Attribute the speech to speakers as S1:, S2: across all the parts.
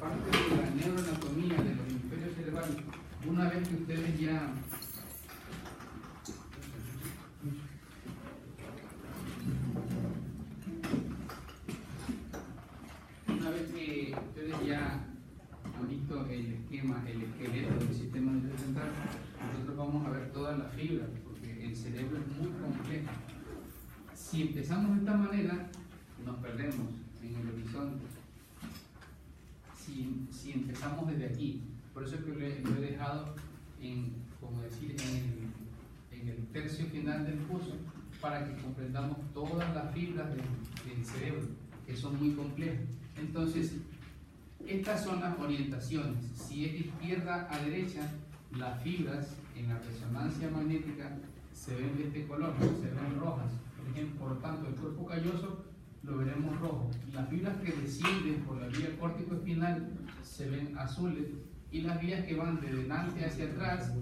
S1: parte de la neuroanatomía de los hemisferios cerebrales, una vez que ustedes ya han visto el esquema, el esqueleto del sistema nervioso central, nosotros vamos a ver todas las fibras, porque el cerebro es muy complejo. Si empezamos de esta manera, nos perdemos en el horizonte. Si empezamos desde aquí, por eso es que lo he dejado en el tercio final del curso, para que comprendamos todas las fibras del cerebro, que son muy complejas. Entonces, estas son las orientaciones. Si es de izquierda a derecha, las fibras en la resonancia magnética se ven de este color, se ven rojas. Por ejemplo, por lo tanto, el cuerpo calloso lo veremos rojo. Las fibras que descienden por la vía córtico-espinal se ven azules, y las vías que van de delante hacia atrás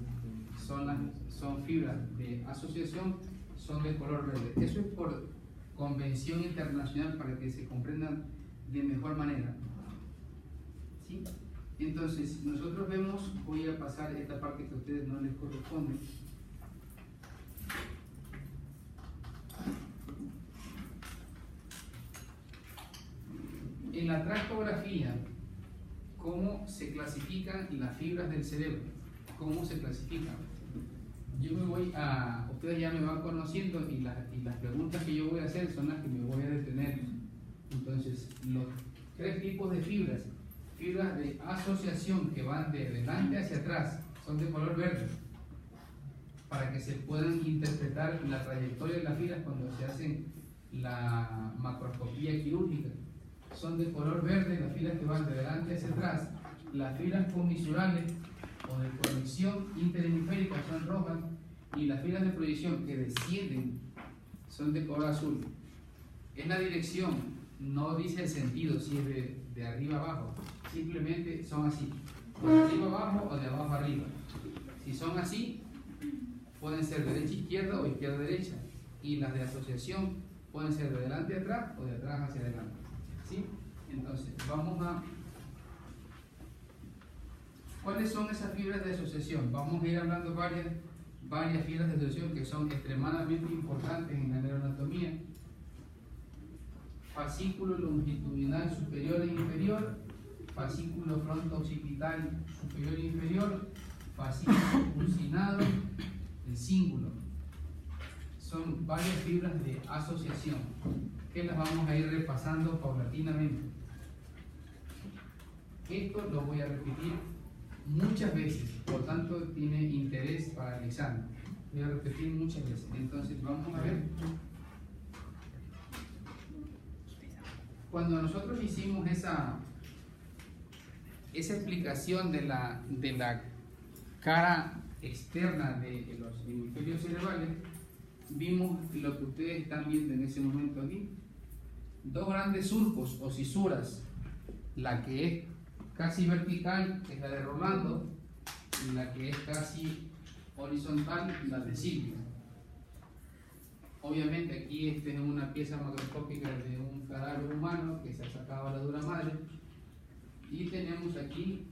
S1: son fibras de asociación, son de color verde. Eso es por convención internacional, para que se comprendan de mejor manera. ¿Sí? Entonces, nosotros vemos, voy a pasar esta parte que a ustedes no les corresponde. En la tractografía, ¿cómo se clasifican las fibras del cerebro? ¿Cómo se clasifican? Yo me voy a, ustedes ya me van conociendo, y las preguntas que yo voy a hacer son las que me voy a detener. Entonces, los tres tipos de fibras: fibras de asociación, que van de delante hacia atrás, son de color verde, para que se puedan interpretar la trayectoria de las fibras cuando se hacen la macroscopía quirúrgica. Son de color verde las fibras que van de delante hacia atrás. Las fibras comisurales o de conexión interhemisférica son rojas, y las fibras de proyección que descienden son de color azul. Es la dirección, no dice el sentido, si es de arriba abajo, simplemente son así, de arriba abajo o de abajo arriba. Si son así, pueden ser de derecha a izquierda o izquierda a derecha, y las de asociación pueden ser de delante a atrás o de atrás hacia adelante. ¿Sí? Entonces, vamos a... ¿Cuáles son esas fibras de asociación? Vamos a ir hablando varias fibras de asociación que son extremadamente importantes en la neuroanatomía. Fascículo longitudinal superior e inferior, fascículo fronto-occipital superior e inferior, fascículo pulsinado, el cíngulo. Son varias fibras de asociación que las vamos a ir repasando paulatinamente. Esto lo voy a repetir muchas veces, por tanto tiene interés para el examen. Voy a repetir muchas veces. Entonces vamos a ver. Cuando nosotros hicimos esa explicación de la cara externa de los hemisferios cerebrales, vimos lo que ustedes están viendo en ese momento aquí: dos grandes surcos o cisuras, la que es casi vertical, que es la de Rolando, y la que es casi horizontal, la de Silvio. Obviamente aquí esta es una pieza macroscópica de un cadáver humano que se ha sacado a la dura madre, y tenemos aquí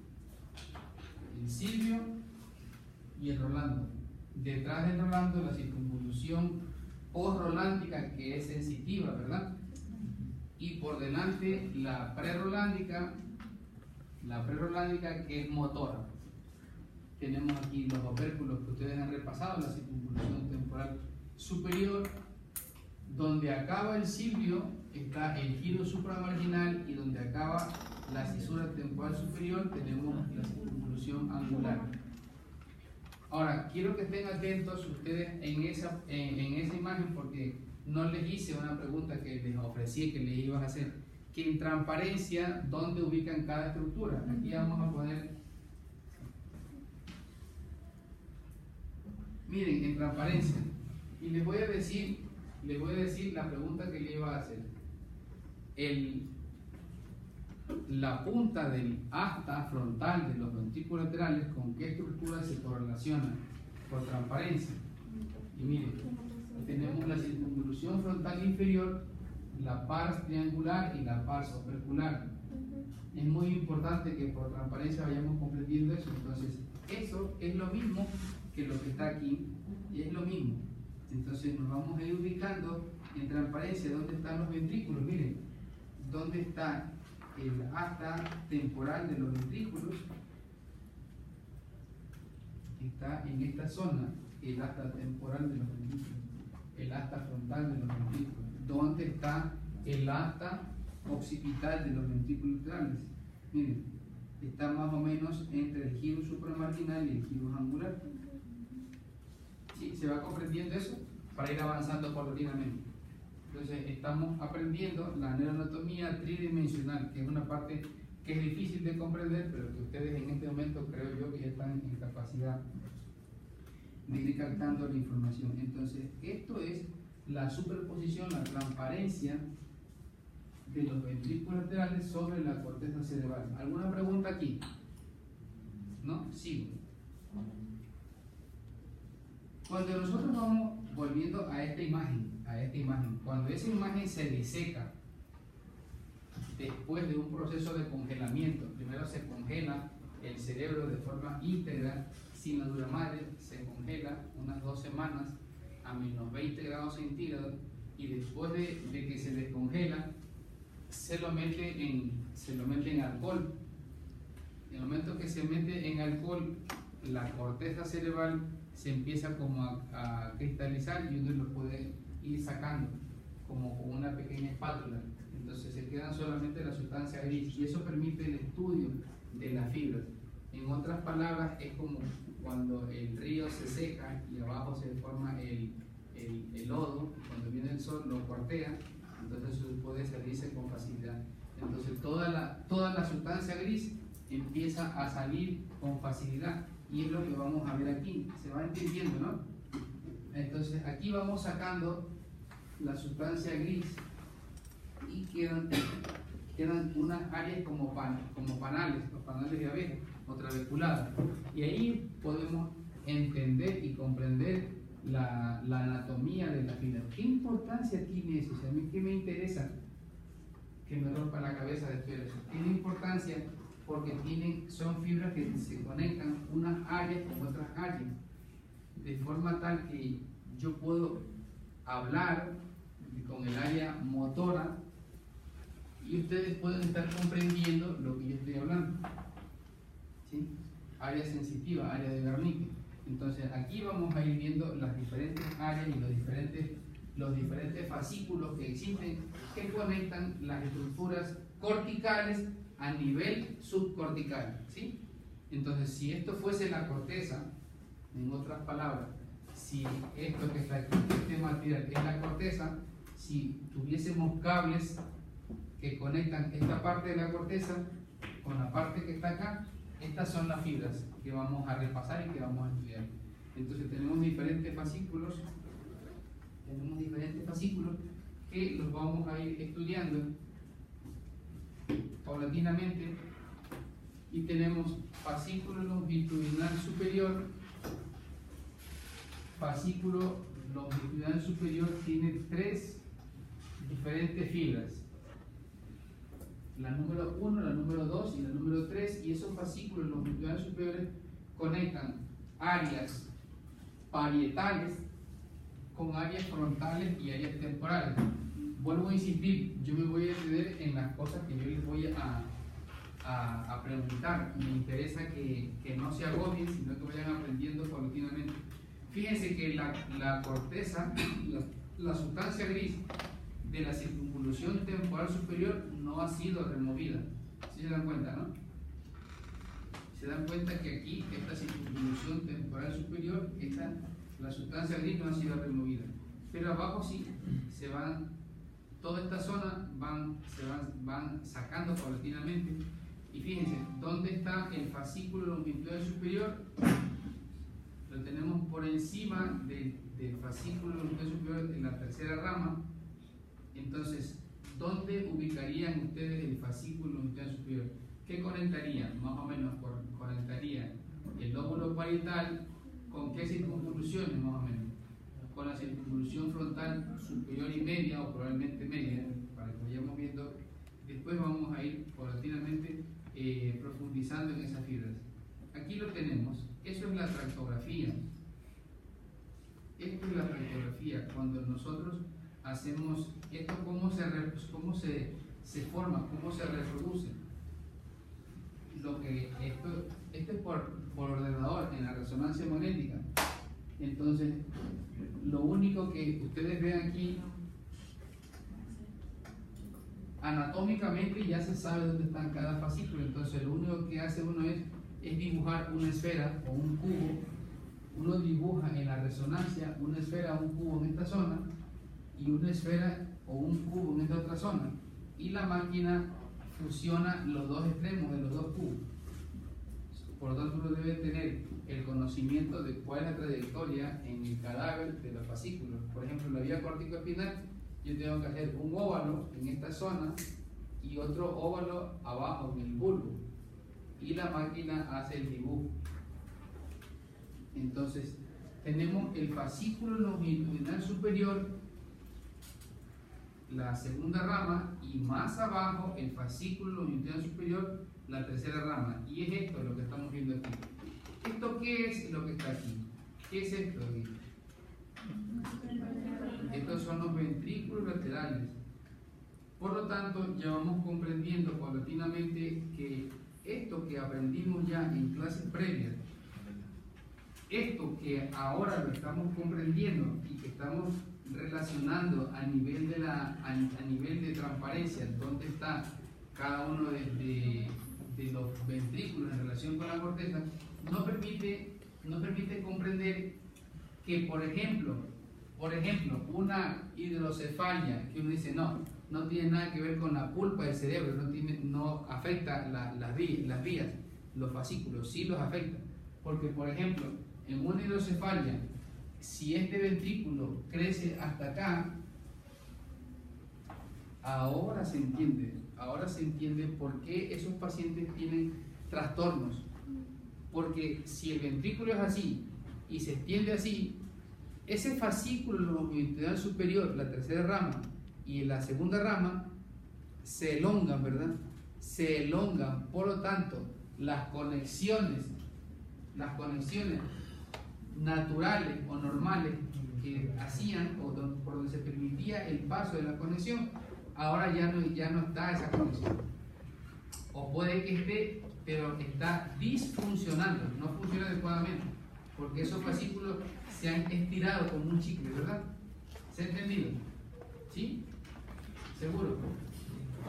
S1: el Silvio y el Rolando. Detrás del Rolando la circunvolución post-rolándica, que es sensitiva, ¿verdad? Y por delante la prerolándica que es motora. Tenemos aquí los opérculos que ustedes han repasado, la circunvolución temporal superior. Donde acaba el Silvio está el giro supramarginal, y donde acaba la cisura temporal superior tenemos la circunvolución angular. Ahora, quiero que estén atentos ustedes en esa imagen, porque no les hice una pregunta que les ofrecí que les iba a hacer, que en transparencia, ¿dónde ubican cada estructura? Aquí vamos a poner, miren, en transparencia, y les voy a decir la pregunta que le iba a hacer. La punta del asta frontal de los ventrículos laterales, ¿con qué estructura se correlaciona por transparencia? Y miren, tenemos la circunvolución frontal inferior, la pars triangular y la pars opercular. Es muy importante que por transparencia vayamos comprendiendo eso. Entonces, eso es lo mismo que lo que está aquí, y es lo mismo. Entonces nos vamos a ir ubicando en transparencia dónde están los ventrículos. Miren, dónde está el asta temporal de los ventrículos. Está en esta zona el asta temporal de los ventrículos, el asta frontal de los ventrículos. ¿Dónde está el asta occipital de los ventrículos laterales? Miren, está más o menos entre el giro supramarginal y el giro angular. ¿Sí? ¿Se va comprendiendo eso? Para ir avanzando paulatinamente. Entonces, estamos aprendiendo la neuroanatomía tridimensional, que es una parte que es difícil de comprender, pero que ustedes en este momento creo yo que ya están en capacidad de ir captando la información. Entonces, esto es la superposición, la transparencia de los ventrículos laterales sobre la corteza cerebral. ¿Alguna pregunta aquí? ¿No? Sigo. Cuando nosotros vamos volviendo a esta imagen, cuando esa imagen se diseca después de un proceso de congelamiento, primero se congela el cerebro de forma íntegra, sin la dura madre, se congela unas 2 semanas a menos 20 grados centígrados, y después de que se descongela, se lo mete en alcohol. En el momento que se mete en alcohol, la corteza cerebral se empieza como a cristalizar, y uno lo puede ir sacando como con una pequeña espátula. Entonces se queda solamente la sustancia gris, y eso permite el estudio de las fibras. En otras palabras, es como cuando el río se seca y abajo se forma el lodo, cuando viene el sol lo cuartea, entonces eso puede salirse con facilidad. Entonces toda la sustancia gris empieza a salir con facilidad, y es lo que vamos a ver aquí. Se va entendiendo, ¿no? Entonces aquí vamos sacando la sustancia gris, y quedan unas áreas como panales, los panales de abeja o trabeculadas, y ahí podemos entender y comprender la anatomía de la fibra. ¿Qué importancia tiene eso? O sea, a mí, ¿qué me interesa que me rompa la cabeza de estudiar eso? Tiene importancia porque son fibras que se conectan unas áreas con otras áreas, de forma tal que yo puedo hablar con el área motora y ustedes pueden estar comprendiendo lo que yo estoy hablando. ¿Sí? Área sensitiva, área de Wernicke. Entonces aquí vamos a ir viendo las diferentes áreas y los diferentes fascículos que existen, que conectan las estructuras corticales a nivel subcortical. ¿Sí? Entonces, si esto fuese la corteza, en otras palabras, si esto que está aquí, este material es la corteza, si tuviésemos cables que conectan esta parte de la corteza con la parte que está acá, estas son las fibras que vamos a repasar y que vamos a estudiar. Entonces tenemos diferentes fascículos que los vamos a ir estudiando paulatinamente, y tenemos fascículo longitudinal superior. Fascículo longitudinal superior tiene 3 diferentes fibras: la número 1, la número 2 y la número 3, y esos fascículos longitudinales superiores conectan áreas parietales con áreas frontales y áreas temporales. Vuelvo a insistir, yo me voy a detener en las cosas que yo les voy a preguntar. Me interesa que no se agobien, sino que vayan aprendiendo paulatinamente. Fíjense que la corteza, la sustancia gris de la circunvolución temporal superior no ha sido removida. ¿Sí se dan cuenta, no? Se dan cuenta que aquí, esta circunvolución temporal superior, la sustancia gris no ha sido removida. Pero abajo sí, toda esta zona se van sacando paulatinamente. Y fíjense, ¿dónde está el fascículo longitudinal superior? Lo tenemos por encima del fascículo longitudinal superior en la tercera rama. Entonces, ¿dónde ubicarían ustedes el fascículo longitudinal superior? ¿Qué conectaría? Más o menos conectaría el lóbulo parietal con qué circunvoluciones, más o menos. Con la circunvolución frontal superior y media, o probablemente media, para que vayamos viendo después vamos a ir paulatinamente profundizando en esas fibras. Aquí lo tenemos, eso es la tractografía. Esto es la tractografía, cuando nosotros hacemos esto, cómo se forma, cómo se reproduce. Esto es por ordenador en la resonancia magnética. Entonces, lo único que ustedes ven aquí, anatómicamente ya se sabe dónde está cada fascículo. Entonces, lo único que hace uno es dibujar una esfera o un cubo. Uno dibuja en la resonancia una esfera o un cubo en esta zona y una esfera o un cubo en esta otra zona, y la máquina fusiona los dos extremos de los dos cubos. Por lo tanto, uno debe tener el conocimiento de cuál es la trayectoria en el cadáver de los fascículos. Por ejemplo, en la vía córtico-espinal, yo tengo que hacer un óvalo en esta zona y otro óvalo abajo en el bulbo, y la máquina hace el dibujo. Entonces, tenemos el fascículo longitudinal superior, la segunda rama, y más abajo el fascículo longitudinal superior, la tercera rama. Y es esto lo que estamos viendo aquí. ¿Esto qué es lo que está aquí? ¿Qué es esto aquí? Estos son los ventrículos laterales. Por lo tanto, ya vamos comprendiendo paulatinamente que esto que aprendimos ya en clases previas, esto que ahora lo estamos comprendiendo y que estamos relacionando a nivel de transparencia, dónde está cada uno de los ventrículos en relación con la corteza, nos permite comprender que, por ejemplo, una hidrocefalia, que uno dice no tiene nada que ver con la pulpa del cerebro, no afecta las vías, los fascículos, sí los afecta, porque, por ejemplo, en una hidrocefalia, si este ventrículo crece hasta acá, ahora se entiende por qué esos pacientes tienen trastornos. Porque si el ventrículo es así y se extiende así, ese fascículo longitudinal superior, la tercera rama, y la segunda rama se elongan, ¿verdad? Se elongan, por lo tanto, las conexiones naturales o normales que hacían, o por donde se permitía el paso de la conexión, ahora ya no está esa conexión. O puede que esté, pero está disfuncionando, no funciona adecuadamente, porque esos fascículos se han estirado como un chicle, ¿verdad? ¿Se ha entendido? ¿Sí? ¿Seguro?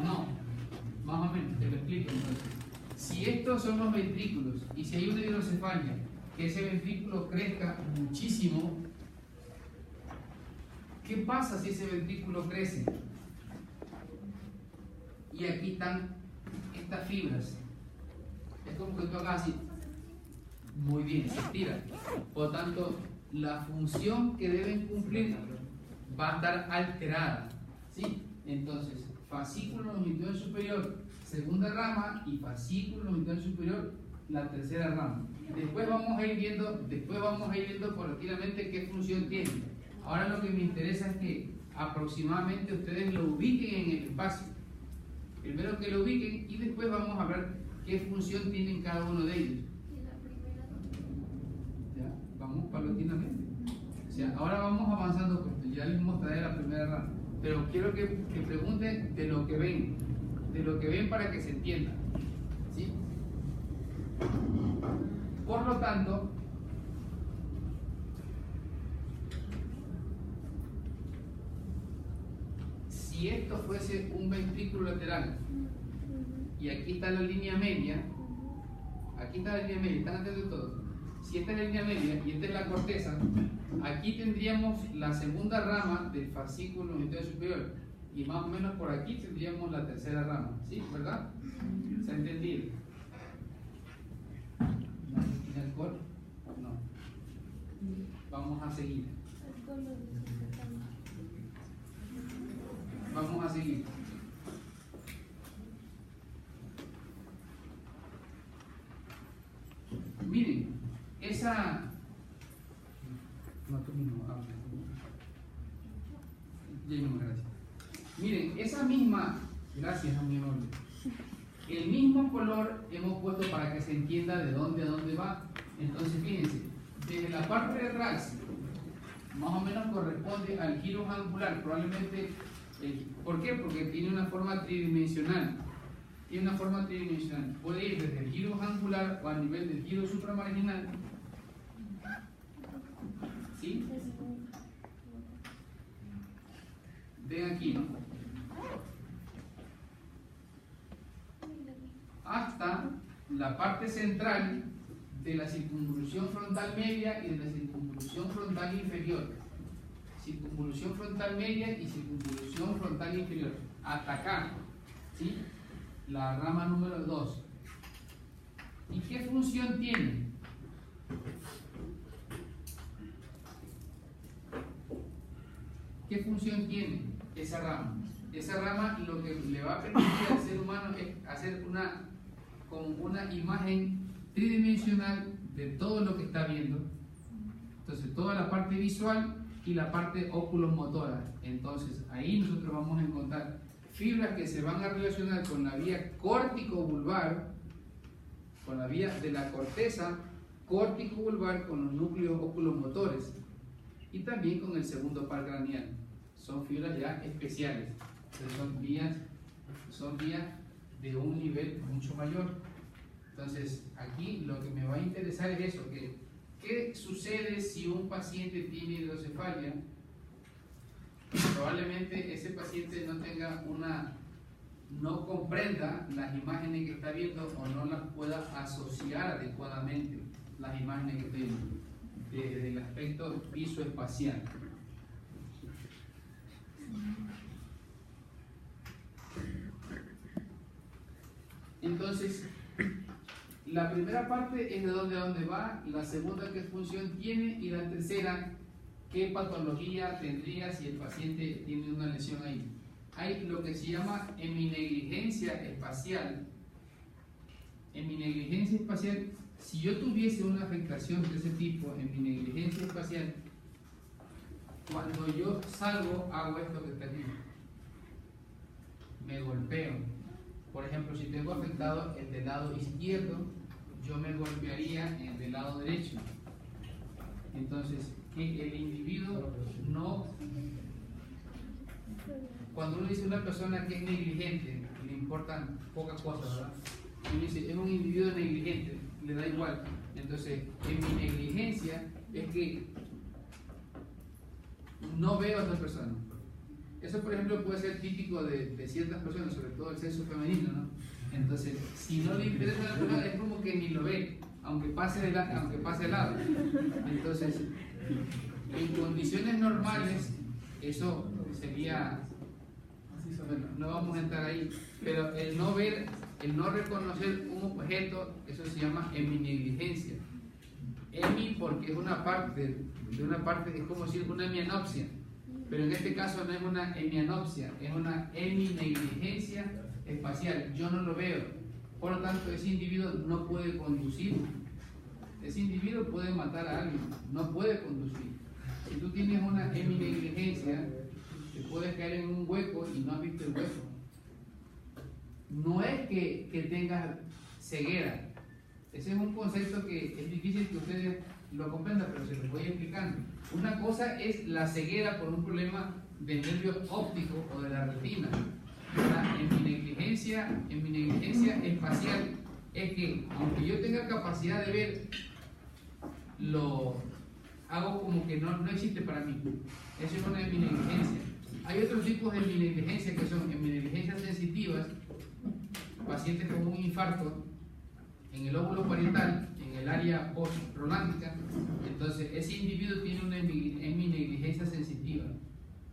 S1: No, más o menos, te lo explico entonces. Si estos son los ventrículos y si hay una hidrocefalia, que ese ventrículo crezca muchísimo, ¿qué pasa si ese ventrículo crece? Y aquí están estas fibras. Es como que tú hagas así. Muy bien, se estira. Por lo tanto, la función que deben cumplir va a estar alterada, ¿sí? Entonces, fascículo longitudinal superior, segunda rama, y fascículo longitudinal superior, la tercera rama. Después vamos a ir viendo paulatinamente qué función tiene. Ahora lo que me interesa es que aproximadamente ustedes lo ubiquen en el espacio. Primero que lo ubiquen y después vamos a ver qué función tienen cada uno de ellos. Ya, vamos paulatinamente. O sea, ahora vamos avanzando, pues ya les mostraré la primera rama. Pero quiero que pregunten de lo que ven para que se entienda. ¿Sí? Por lo tanto, si esto fuese un ventrículo lateral y aquí está la línea media, están atentos todos. Si esta es la línea media y esta es la corteza, aquí tendríamos la segunda rama del fascículo longitudinal superior y más o menos por aquí tendríamos la tercera rama, ¿sí? ¿Verdad? ¿Se ha entendido? ¿No? ¿Alcohol? No. Vamos a seguir. Vamos a seguir. Miren, esa... No, tú mismo, gracias. Miren, esa misma Gracias, amigo. El mismo color hemos puesto para que se entienda de dónde a dónde va. Entonces, fíjense, desde la parte de atrás, más o menos corresponde al giro angular. Probablemente, ¿por qué? Porque tiene una forma tridimensional. Tiene una forma tridimensional. Puede ir desde el giro angular o a nivel del giro supramarginal. ¿Sí? Ven aquí, ¿no? Hasta la parte central de la circunvolución frontal media y de la circunvolución frontal inferior. Circunvolución frontal media y circunvolución frontal inferior. Hasta acá, ¿sí? La rama número 2. ¿Y qué función tiene? ¿Qué función tiene esa rama? Esa rama lo que le va a permitir al ser humano es hacer como una imagen tridimensional de todo lo que está viendo. Entonces, toda la parte visual y la parte oculomotora. Entonces, ahí nosotros vamos a encontrar fibras que se van a relacionar con la vía córtico-vulvar, con la vía de la corteza córtico-vulvar con los núcleos oculomotores y también con el segundo par craneal. Son fibras ya especiales, son vías de un nivel mucho mayor. Entonces, aquí lo que me va a interesar es eso, ¿qué sucede si un paciente tiene hidrocefalia? Probablemente ese paciente no comprenda las imágenes que está viendo o no las pueda asociar adecuadamente las imágenes que está viendo desde el aspecto visoespacial. Entonces, la primera parte es de dónde a dónde va, la segunda qué función tiene y la tercera qué patología tendría si el paciente tiene una lesión ahí. Hay lo que se llama heminegligencia espacial. Heminegligencia espacial, si yo tuviese una afectación de ese tipo, heminegligencia espacial, cuando yo salgo hago esto que está aquí, me golpeo. Por ejemplo, si tengo afectado el del lado izquierdo, yo me golpearía en el del lado derecho. Entonces, que el individuo no... Cuando uno dice una persona que es negligente, le importan pocas cosas, ¿verdad? Y uno dice, es un individuo negligente, le da igual. Entonces, en mi negligencia es que no veo a otra persona. Eso, por ejemplo, puede ser típico de ciertas personas, sobre todo el sexo femenino, ¿no? Entonces, si no le interesa a la persona, es como que ni lo ve, aunque pase al lado. Entonces, en condiciones normales, eso sería... Bueno, no vamos a entrar ahí, pero el no ver, el no reconocer un objeto, eso se llama heminegligencia. Hemi porque es una parte, es como decir una hemianopsia, pero en este caso no es una hemianopsia, es una heminegligencia espacial. Yo no lo veo, por lo tanto ese individuo no puede conducir. Ese individuo puede matar a alguien, no puede conducir. Si tú tienes una heminegligencia, te puedes caer en un hueco y no has visto el hueco. No es que tengas ceguera. Ese es un concepto que es difícil que ustedes lo comprendan, pero se los voy explicando. Una cosa es la ceguera por un problema de nervio óptico o de la retina. En mi negligencia espacial es que, aunque yo tenga capacidad de ver, lo hago como que no existe para mí. Eso es una heminegligencia. Hay otros tipos de heminegligencia que son heminegligencias sensitivas, pacientes con un infarto en el óvulo parietal, en el área post-rolándica. Entonces, ese individuo tiene una heminegligencia sensitiva.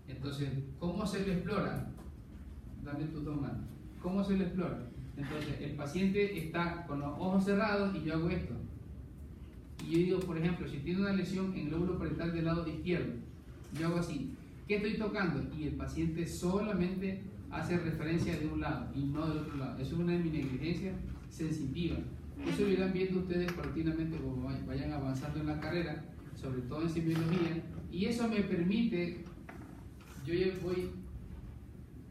S1: Entonces, ¿cómo se le explora? Dame tus dos manos. ¿Cómo se le explora? Entonces, el paciente está con los ojos cerrados y yo hago esto. Y yo digo, por ejemplo, si tiene una lesión en el óvulo parietal del lado izquierdo, yo hago así. ¿Qué estoy tocando? Y el paciente solamente hace referencia de un lado y no del otro lado. Eso es una heminegligencia sensitiva. Eso lo irán viendo ustedes paulatinamente como vayan avanzando en la carrera, sobre todo en semiología, y eso me permite, yo ya voy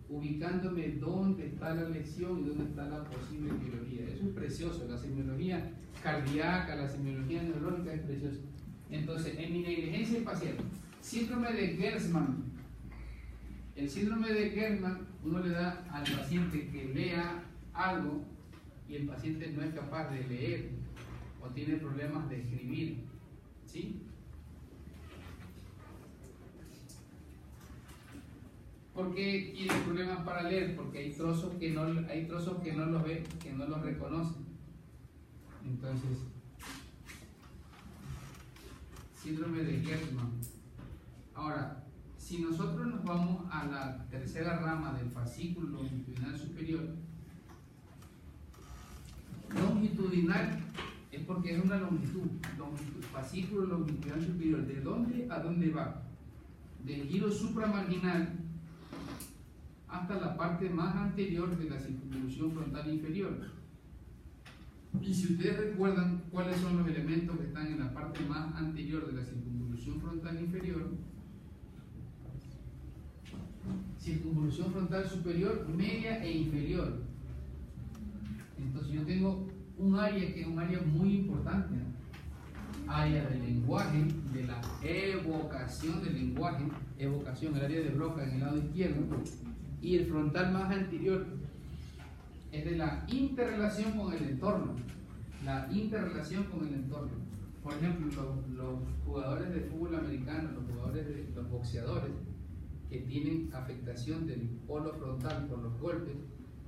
S1: ubicándome dónde está la lección y dónde está la posible etiología. Eso es precioso, la semiología cardíaca, la semiología neurológica es preciosa. Entonces, en mi negligencia espacial, síndrome de Gerstmann. El síndrome de Gerstmann, uno le da al paciente que lea algo y el paciente no es capaz de leer o tiene problemas de escribir, ¿sí? ¿Por qué tiene problemas para leer? Porque hay trozos que no los ve, que no los reconoce. Entonces, síndrome de Gerstmann. Ahora, si nosotros nos vamos a la tercera rama del fascículo longitudinal superior, longitudinal es porque es una longitud, fascículo longitudinal superior, ¿de dónde a dónde va? Del giro supramarginal hasta la parte más anterior de la circunvolución frontal inferior. Y si ustedes recuerdan cuáles son los elementos que están en la parte más anterior de la circunvolución frontal inferior, circunvolución frontal superior, media e inferior. Entonces yo tengo un área que es un área muy importante, ¿no? Área del lenguaje, de la evocación del lenguaje, evocación, el área de Broca en el lado izquierdo, y el frontal más anterior es de la interrelación con el entorno, la interrelación con el entorno. Por ejemplo, los jugadores de fútbol americano, los boxeadores que tienen afectación del polo frontal por los golpes,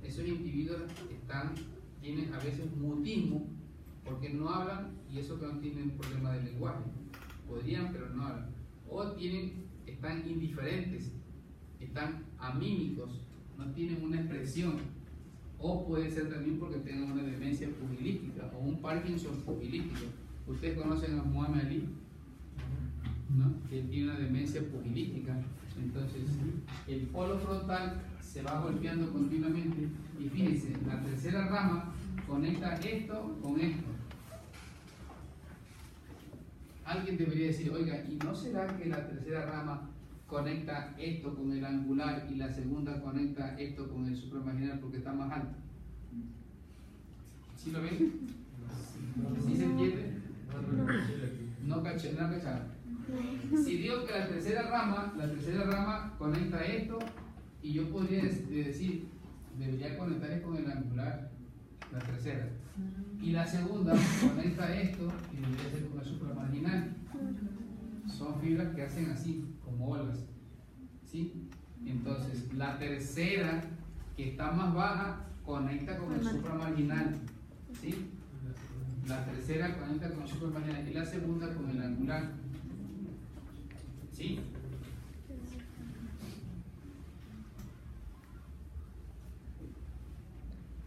S1: esos individuos tienen a veces mutismo porque no hablan, y eso que no tienen problema de lenguaje, podrían pero no hablan, o están indiferentes, están amímicos, no tienen una expresión, o puede ser también porque tengan una demencia pugilística o un Parkinson pugilístico. Ustedes conocen a Muhammad Ali, ¿no? Que tiene una demencia pugilística. Entonces, el polo frontal se va golpeando continuamente y fíjense, la tercera rama conecta esto con esto. Alguien debería decir, oiga, ¿y no será que la tercera rama conecta esto con el angular y la segunda conecta esto con el supramarginal porque está más alto? ¿Sí lo ven? ¿Sí se entiende? No cacharon. Si digo que la tercera rama conecta esto, y yo podría decir, debería conectar con el angular, la tercera, y la segunda conecta esto y debería ser con el supramarginal. Son fibras que hacen así, como olas, ¿sí? Entonces, la tercera, que está más baja, conecta con el supramarginal, ¿sí? La tercera conecta con el supramarginal y la segunda con el angular, ¿sí?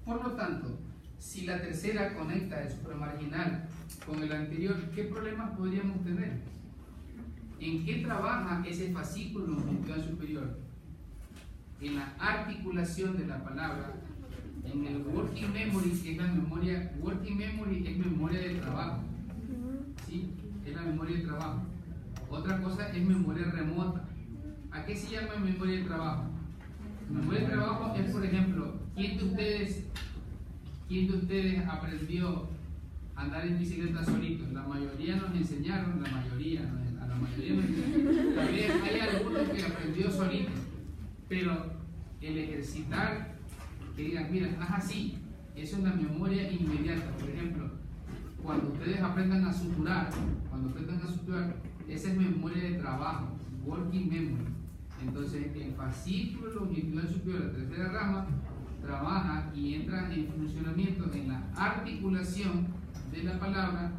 S1: Por lo tanto, si la tercera conecta el supramarginal con el anterior, ¿qué problemas podríamos tener? ¿En qué trabaja ese fascículo longitudinal superior? En la articulación de la palabra, en el working memory, que es la memoria. Working memory es memoria de trabajo, ¿sí? Es la memoria de trabajo. Otra cosa es memoria remota. ¿A qué se llama memoria de trabajo? Memoria de trabajo es, por ejemplo, ¿quién de ustedes aprendió a andar en bicicleta solito? La mayoría nos enseñaron, a la mayoría nos enseñaron. Tal vez hay algunos que aprendió solito, pero el ejercitar, que digan, mira, haz así, eso es la memoria inmediata. Por ejemplo, cuando ustedes aprendan a suturar, esa es memoria de trabajo, working memory. Entonces, el fascículo longitudinal superior, la tercera rama, trabaja y entra en funcionamiento en la articulación de la palabra,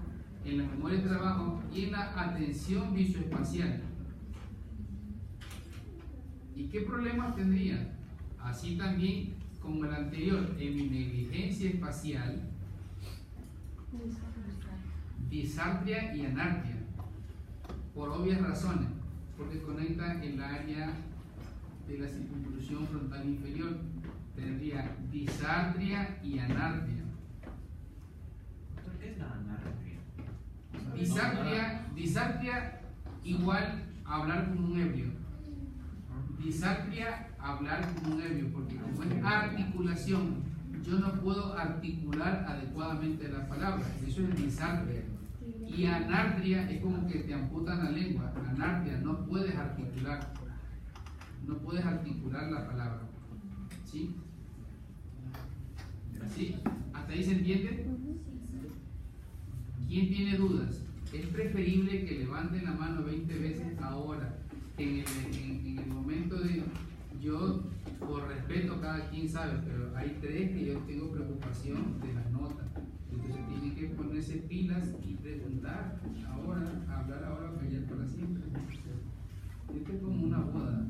S1: en la memoria de trabajo y en la atención visoespacial. ¿Y qué problemas tendría? Así también como el anterior, en mi negligencia espacial, disartria y anartria, por obvias razones, porque conecta el área de la circunvolución frontal inferior. Tendría disartria y anartria.
S2: ¿Qué es la anartria?
S1: Disartria igual a hablar como un ebrio. Disartria hablar como un ebrio, porque como es articulación, yo no puedo articular adecuadamente la palabra. Eso es disartria. Y anartria es como que te amputan la lengua. Anartria, no puedes articular. No puedes articular la palabra. ¿Sí? ¿Sí? ¿Hasta ahí se entiende? ¿Quién tiene dudas? Es preferible que levanten la mano 20 veces ahora. En el momento de... Yo, por respeto, cada quien sabe, pero hay 3 que yo tengo preocupación de las notas. Entonces tienen que ponerse pilas y preguntar ahora, hablar ahora o callar para siempre. Esto es como una boda.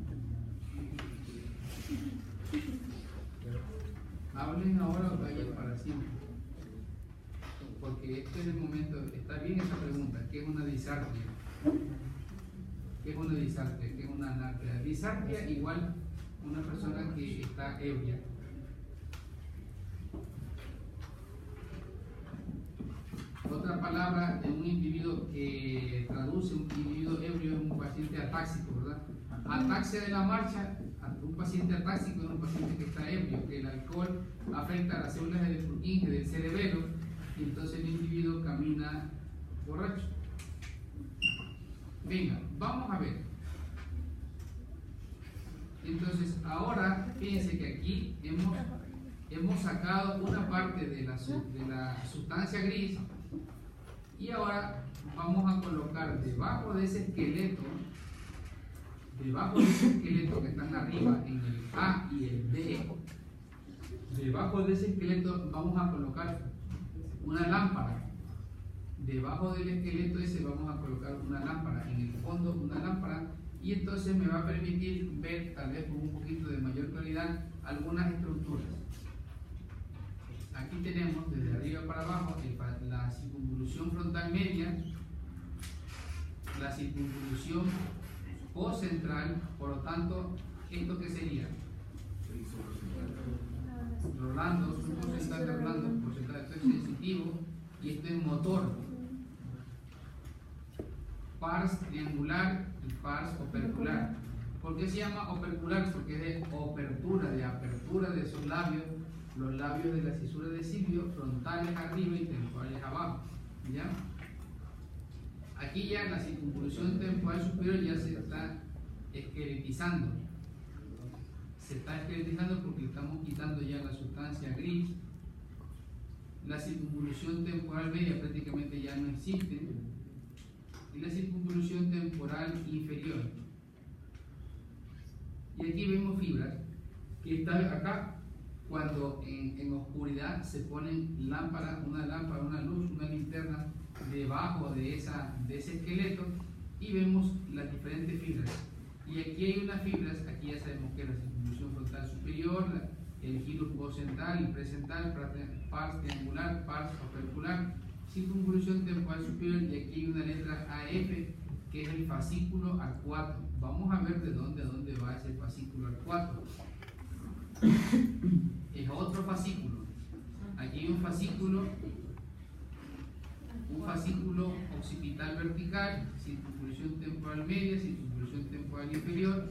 S1: Hablen ahora o callen para siempre. Porque este es el momento, está bien esa pregunta, ¿qué es una disartria? ¿Qué es una disartria? ¿Qué es una anartria? Disartria igual una persona que está ebria. Otra palabra de un individuo que traduce un individuo ebrio es un paciente atáxico, ¿verdad? Ataxia de la marcha, un paciente atáxico es un paciente que está ebrio, que el alcohol afecta a las células del Purkinje, del cerebelo, y entonces el individuo camina borracho. Venga, vamos a ver. Entonces, ahora, fíjense que aquí hemos sacado una parte de la sustancia gris y ahora vamos a colocar debajo de ese esqueleto que están arriba en el A y el B, debajo de ese esqueleto vamos a colocar una lámpara. Debajo del esqueleto ese vamos a colocar una lámpara, en el fondo una lámpara, y entonces me va a permitir ver, tal vez con un poquito de mayor claridad, algunas estructuras. Aquí tenemos desde arriba para abajo la circunvolución frontal media, la circunvolución postcentral, por lo tanto, ¿esto qué sería? Rolando, un porcentaje de Rolando, un porcentaje de sensitivo, y esto es motor. Pars triangular y pars opercular. ¿Por qué se llama opercular? Porque es de apertura de esos labios, los labios de la cisura de Silvio, frontales arriba y temporales abajo. ¿Ya? Aquí ya la circunvolución temporal superior ya se está esqueletizando. Se está esqueletizando porque estamos quitando ya la sustancia gris. La circunvolución temporal media prácticamente ya no existe. Y la circunvolución temporal inferior. Y aquí vemos fibras que están acá cuando en oscuridad se ponen lámparas, una luz, una linterna debajo de ese esqueleto y vemos las diferentes fibras. Y aquí hay unas fibras, aquí ya sabemos que es la circunvolución frontal superior, el giro postcentral, el presental, pars triangular, pars opercular, circunvolución temporal superior, y aquí hay una letra AF que es el fascículo arcuato. Vamos a ver de dónde va ese fascículo arcuato. Es otro fascículo. Aquí hay un fascículo occipital vertical, circunvolución temporal media, circunvolución temporal inferior.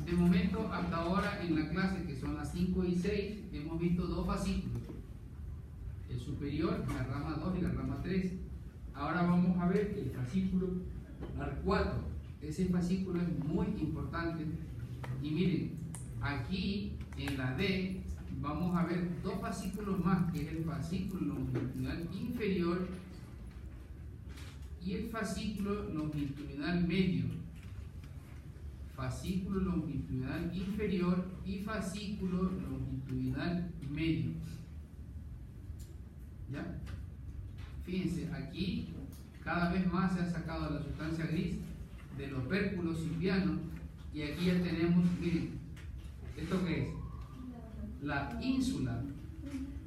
S1: De momento, hasta ahora en la clase, que son las 5 y 6, hemos visto 2 fascículos. El superior, la rama 2 y la rama 3. Ahora vamos a ver el fascículo arcuato. Ese fascículo es muy importante. Y miren, aquí en la D vamos a ver 2 fascículos más, que es el fascículo longitudinal inferior y el fascículo longitudinal medio. Fascículo longitudinal inferior y fascículo longitudinal medio. ¿Ya? Fíjense, aquí cada vez más se ha sacado la sustancia gris del opérculo silviano, y aquí ya tenemos, miren, ¿esto qué es? La ínsula.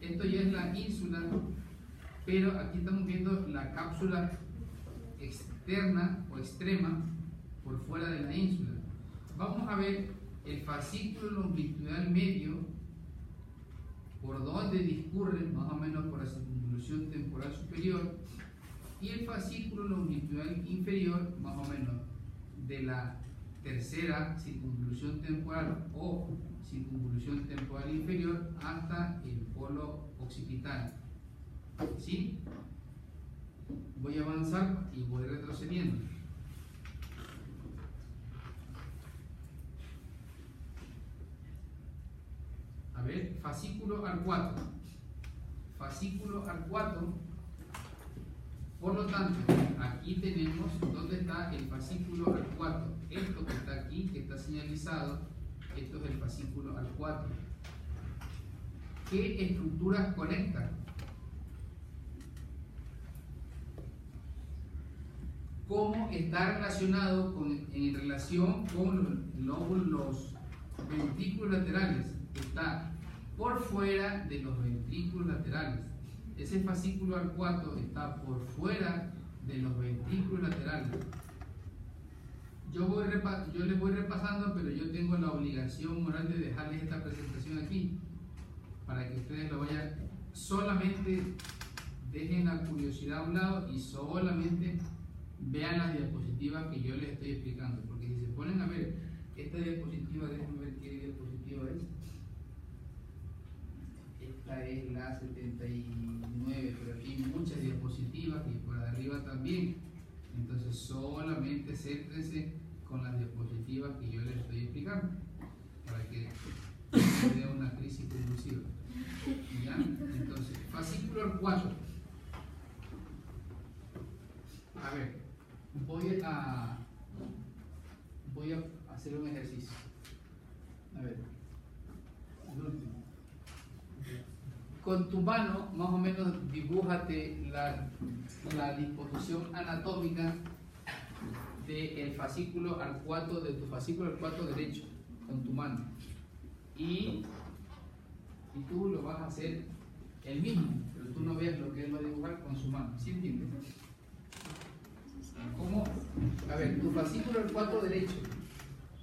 S1: Esto ya es la ínsula, pero aquí estamos viendo la cápsula externa o extrema por fuera de la ínsula. Vamos a ver el fascículo longitudinal medio, por donde discurre más o menos por la circunvolución temporal superior, y el fascículo longitudinal inferior más o menos de la tercera circunvolución temporal o circunvolución temporal inferior hasta el polo occipital. ¿Sí? Voy a avanzar y voy retrocediendo. A ver, fascículo arcuato. Fascículo arcuato. Por lo tanto, aquí tenemos dónde está el fascículo arcuato. Esto que está aquí, que está señalizado, esto es el fascículo arcuato. ¿Qué estructuras conectan? ¿Cómo está relacionado en relación con los ventrículos laterales? Está por fuera de los ventrículos laterales. Ese fascículo arcuato está por fuera de los ventrículos laterales. Yo les voy repasando, pero yo tengo la obligación moral de dejarles esta presentación aquí para que ustedes lo vayan. Solamente dejen la curiosidad a un lado y solamente vean las diapositivas que yo les estoy explicando, porque si se ponen a ver esta diapositiva, déjenme ver qué diapositiva es. Esta es la 79, pero aquí hay muchas diapositivas y por arriba también. Entonces solamente céntrense con las diapositivas que yo les estoy explicando para que no se dé una crisis convulsiva. ¿Ya? Entonces, fascículo arcuato. A ver, voy a hacer un ejercicio. A ver, el último. Con tu mano, más o menos, dibújate la disposición anatómica del fascículo arcuato, de tu fascículo arcuato derecho, con tu mano. Y tú lo vas a hacer el mismo, pero tú no ves lo que él va a dibujar con su mano. ¿Sí entiendes? ¿Cómo? A ver, tu fascículo arcuato derecho.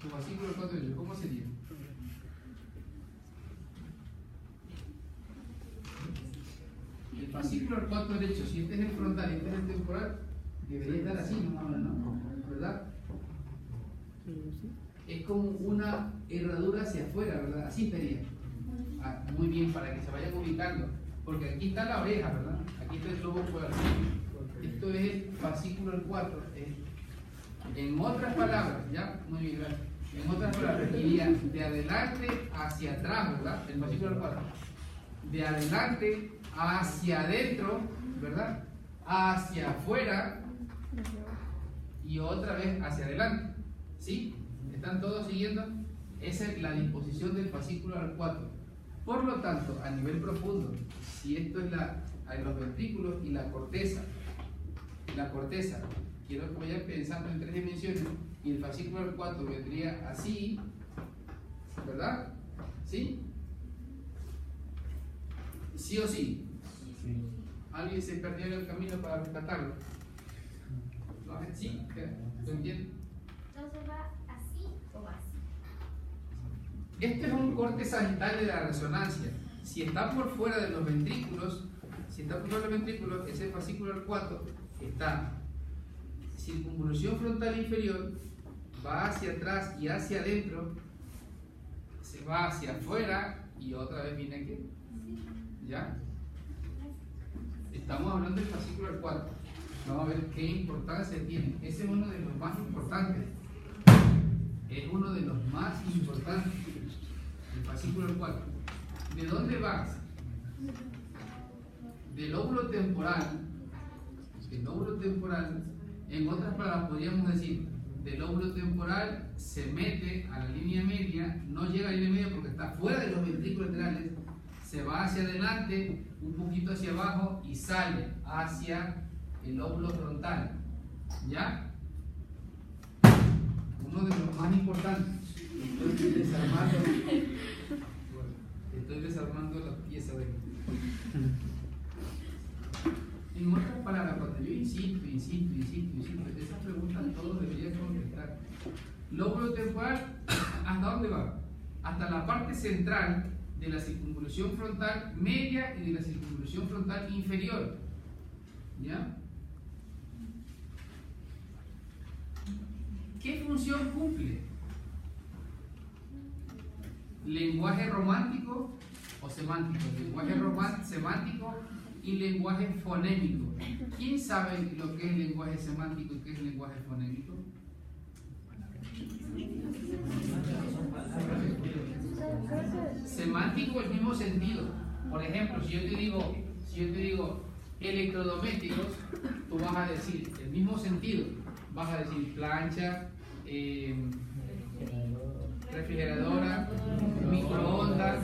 S1: Tu fascículo arcuato derecho, ¿cómo sería? El fascículo arcuato derecho, si este es el frontal y este es el temporal, debería estar así, ¿no? ¿Verdad? Es como una herradura hacia afuera, ¿verdad? Así estaría. Ah, muy bien, para que se vayan ubicando. Porque aquí está la oreja, ¿verdad? Aquí está el lobo fuerte. Esto es el fascículo arcuato. En otras palabras, ¿ya? Muy bien, ¿verdad? En otras palabras, iría de adelante hacia atrás, ¿verdad? El fascículo arcuato. De adelante hacia adentro, ¿verdad? Hacia afuera y otra vez hacia adelante. ¿Sí? ¿Están todos siguiendo? Esa es la disposición del fascículo arcuato. Por lo tanto, a nivel profundo, si esto es los ventrículos y la corteza, quiero que vayan pensando en 3 dimensiones y el fascículo arcuato vendría así, ¿verdad? ¿Sí? ¿Sí o sí? Sí. ¿Alguien se perdió en el camino para rescatarlo? ¿Sí? ¿Lo entienden?
S3: Entonces va así o así.
S1: Este es un corte sagital de la resonancia. Si está por fuera de los ventrículos, ese fascículo arcuato está circunvolución frontal inferior, va hacia atrás y hacia adentro, se va hacia afuera y otra vez viene aquí. ¿Ya? Estamos hablando del fascículo arcuato. Vamos a ver qué importancia tiene. Ese es uno de los más importantes. Es uno de los más importantes. El fascículo arcuato. ¿De dónde va? Del lóbulo temporal. El lóbulo temporal, en otras palabras, podríamos decir, del lóbulo temporal se mete a la línea media, no llega a la línea media porque está fuera de los ventrículos laterales, se va hacia adelante, un poquito hacia abajo y sale hacia el lóbulo frontal. ¿Ya? Uno de los más importantes. Estoy desarmando la pieza de... En otras palabras, cuando yo insisto, esas preguntas todos deberían contestar. Lóbulo temporal, ¿hasta dónde va? Hasta la parte central de la circunvolución frontal media y de la circunvolución frontal inferior. ¿Ya? ¿Qué función cumple? lenguaje romántico o semántico, lenguaje semántico y lenguaje fonémico. ¿Quién sabe lo que es lenguaje semántico y qué es lenguaje fonémico? Semántico, el mismo sentido. Por ejemplo, si yo te digo electrodomésticos, tú vas a decir el mismo sentido. Vas a decir plancha, refrigeradora, microondas,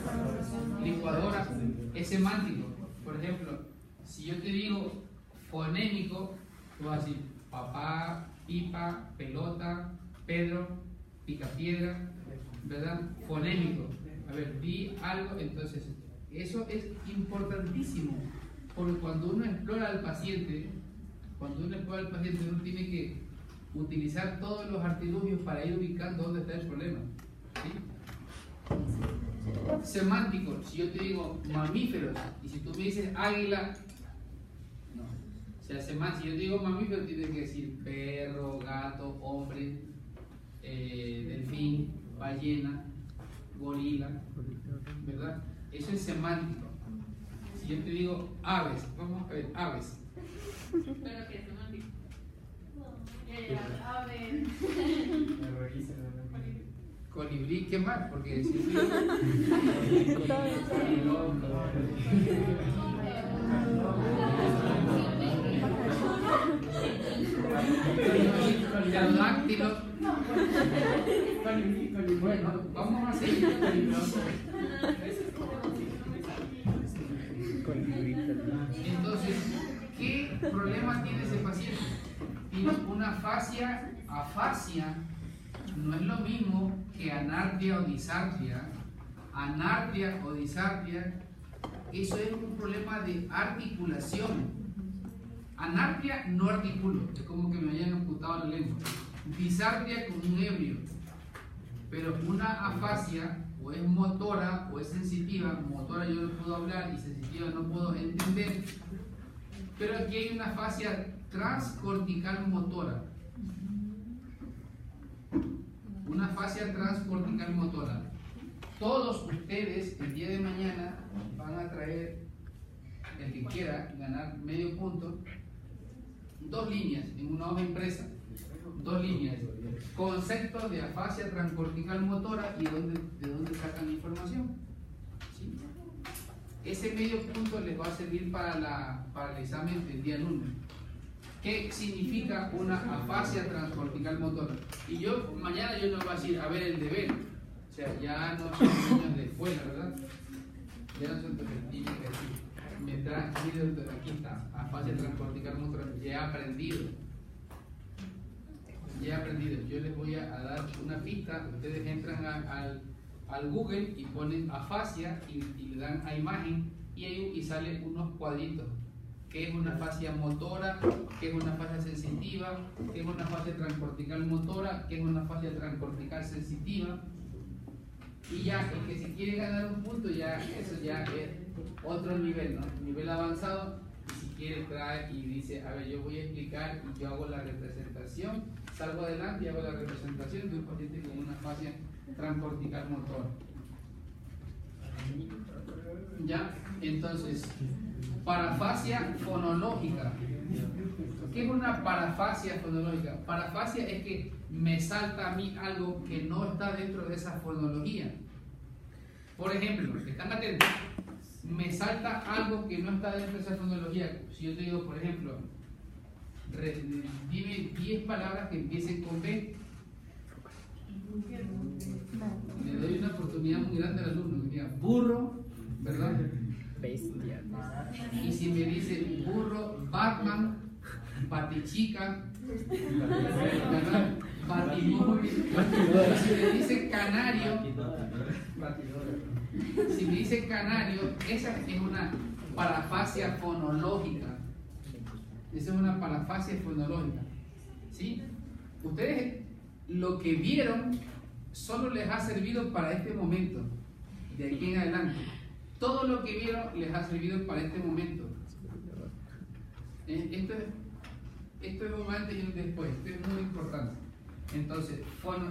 S1: licuadora. Es semántico. Por ejemplo, si yo te digo fonémico, tú vas a decir papá, pipa, pelota, Pedro, picapiedra, ¿verdad? Fonémico. A ver, di algo, entonces, eso es importantísimo, porque cuando uno explora al paciente, uno tiene que utilizar todos los artilugios para ir ubicando dónde está el problema. ¿Sí? Semántico, si yo te digo mamíferos, y si tú me dices águila, no. O sea, si yo te digo mamífero, tienes que decir perro, gato, hombre, delfín, ballena, gorila, ¿verdad? Eso es semántico. Si yo te digo aves, vamos a ver, aves.
S4: Pero que es semántico. Ave.
S1: Colibrí, ¿qué más? Porque si pterodáctilo. Bueno, vamos a seguir. Entonces, ¿qué problema tiene ese paciente? Tiene una afasia. Afasia no es lo mismo que anartria o disartria. Anartria o disartria, eso es un problema de articulación. Anartria no articulo, es como que me hayan amputado la lengua. Disartria como un ebrio. Pero una afasia o es motora o es sensitiva. Motora yo no puedo hablar y sensitiva no puedo entender. Pero aquí hay una afasia transcortical motora. Una afasia transcortical motora. Todos ustedes el día de mañana van a traer, el que quiera ganar medio punto, 2 líneas en una hoja impresa. 2 líneas. Conceptos de afasia transcortical motora y de dónde sacan la información. ¿Sí? Ese medio punto les va a servir para el examen del día lunes. ¿Qué significa una afasia transcortical motora? Y mañana yo no voy a decir, a ver el deber. O sea, ya no son niños de escuela, ¿verdad? Ya no son niños que así. Mientras, aquí está, afasia transcortical motora. Ya he aprendido. Yo les voy a dar una pista. Ustedes entran al Google y ponen afasia y le dan a imagen y sale unos cuadritos. ¿Qué es una afasia motora? ¿Qué es una afasia sensitiva? ¿Qué es una afasia transcortical motora? ¿Qué es una afasia transcortical sensitiva? Y ya, el que si quiere ganar un punto, eso ya es otro nivel, ¿no? Nivel avanzado. Y si quiere trae y dice, a ver, yo voy a explicar y yo hago la representación, salgo adelante y hago la representación de un paciente con una afasia transcortical motora. Ya, entonces, parafasia fonológica. ¿Qué es una parafasia fonológica? Parafasia es que me salta a mí algo que no está dentro de esa fonología. Por ejemplo, están atentos, me salta algo que no está dentro de esa fonología. Si yo te digo, por ejemplo, dime 10 palabras que empiecen con B. Le doy una oportunidad muy grande al alumno. Mira, burro, ¿verdad?
S5: Bestia.
S1: Y si me dice burro, Batman, batichica, ¿verdad? Batimóvil. Si me dice canario, si me dice canario, esa es una parafasia fonológica. Esa es una parafasia fonológica. ¿Sí? Ustedes lo que vieron solo les ha servido para este momento. De aquí en adelante. Todo lo que vieron les ha servido para este momento. Esto es un antes y un después. Esto es muy importante. Entonces,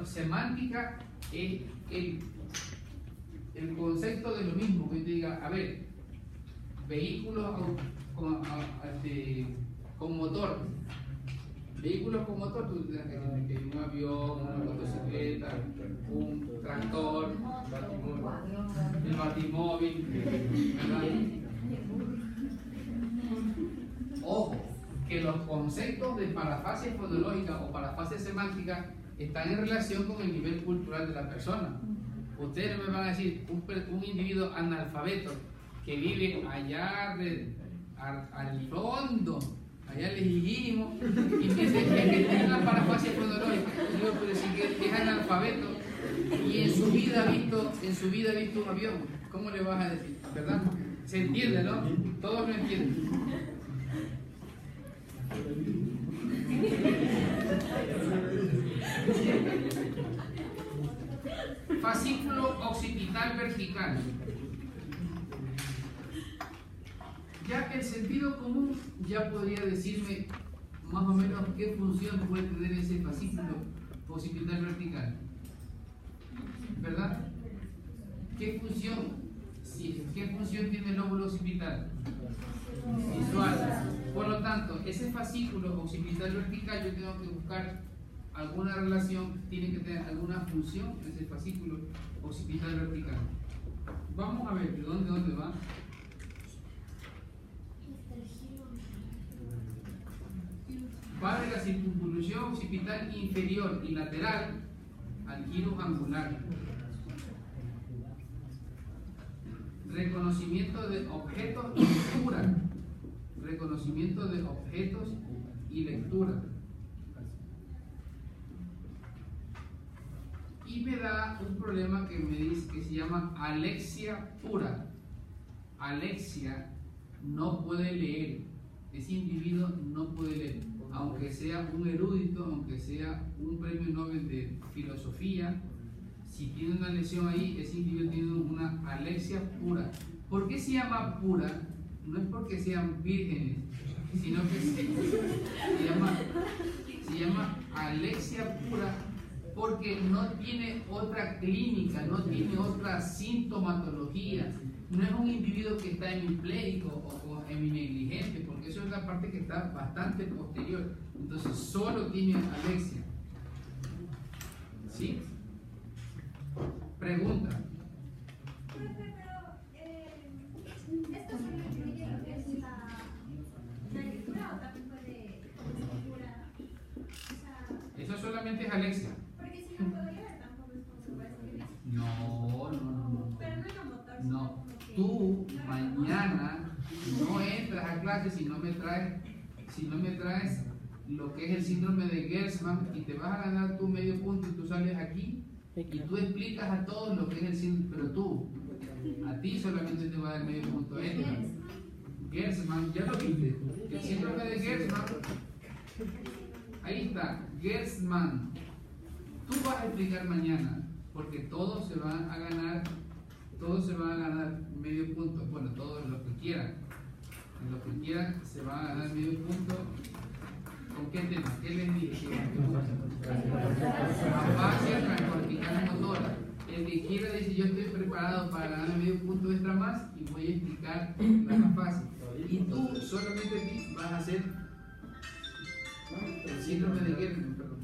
S1: semántica es el concepto de lo mismo, que yo te diga, a ver, vehículos con motor. Vehículos con motor, tú tienes que un avión, una motocicleta, un tractor, el batimóvil, ¿verdad? Ojo, que los conceptos de parafasia fonológica o parafasia semántica están en relación con el nivel cultural de la persona. Ustedes me van a decir, un individuo analfabeto que vive allá al fondo, allá lejísimo, y que tiene una parafasia fonológica, digo, pero si que es analfabeto y en su vida ha visto un avión, ¿cómo le vas a decir? ¿Verdad? Se entiende, ¿no? Todos lo entienden. Fascículo occipital vertical. Ya el sentido común ya podría decirme más o menos qué función puede tener ese fascículo occipital vertical, ¿verdad? ¿Qué función? Sí, ¿qué función tiene el lóbulo occipital? Visual. Por lo tanto, ese fascículo occipital vertical yo tengo que buscar alguna relación, tiene que tener alguna función ese fascículo occipital vertical. Vamos a ver, ¿de dónde va? Va de la circunvolución occipital inferior y lateral al giro angular. Reconocimiento de objetos y lectura. Reconocimiento de objetos y lectura. Y me da un problema que me dice que se llama alexia pura. Alexia no puede leer. Ese individuo no puede leer. Aunque sea un erudito, aunque sea un premio Nobel de filosofía, si tiene una lesión ahí, ese individuo tiene una alexia pura. ¿Por qué se llama pura? No es porque sean vírgenes, sino que se llama alexia pura porque no tiene otra clínica, no tiene otra sintomatología. No es un individuo que está hemipléjico o heminegligente, porque eso es la parte que está bastante posterior. Entonces solo tiene alexia. ¿Sí? Pregunta.
S3: ¿Esto solo incluye lo que es la lectura o también puede lectura?
S1: Eso solamente es alexia.
S3: Porque si no puedo leer, tampoco es como se puede escribir.
S1: No.
S3: Pero no es lo motor.
S1: No. Tú mañana no entras a clase si no me traes lo que es el síndrome de Gertzmann y te vas a ganar tu medio punto y tú sales aquí y tú explicas a todos lo que es el síndrome, pero a ti solamente te va a dar medio punto extra. Gertzmann, ya lo viste, el síndrome de Gertzmann, ahí está, Gertzmann. Tú vas a explicar mañana, porque todos se van a ganar medio punto, bueno, todos los que quieran, se van a ganar medio punto. ¿Con qué tema? ¿Qué les dije? Afasia transcortical motora. El que quiera dice, yo estoy preparado para ganar medio punto extra más y voy a explicar la afasia. Y tú solamente aquí vas a hacer el síndrome de Gertzmann, perdón.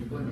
S1: Bueno,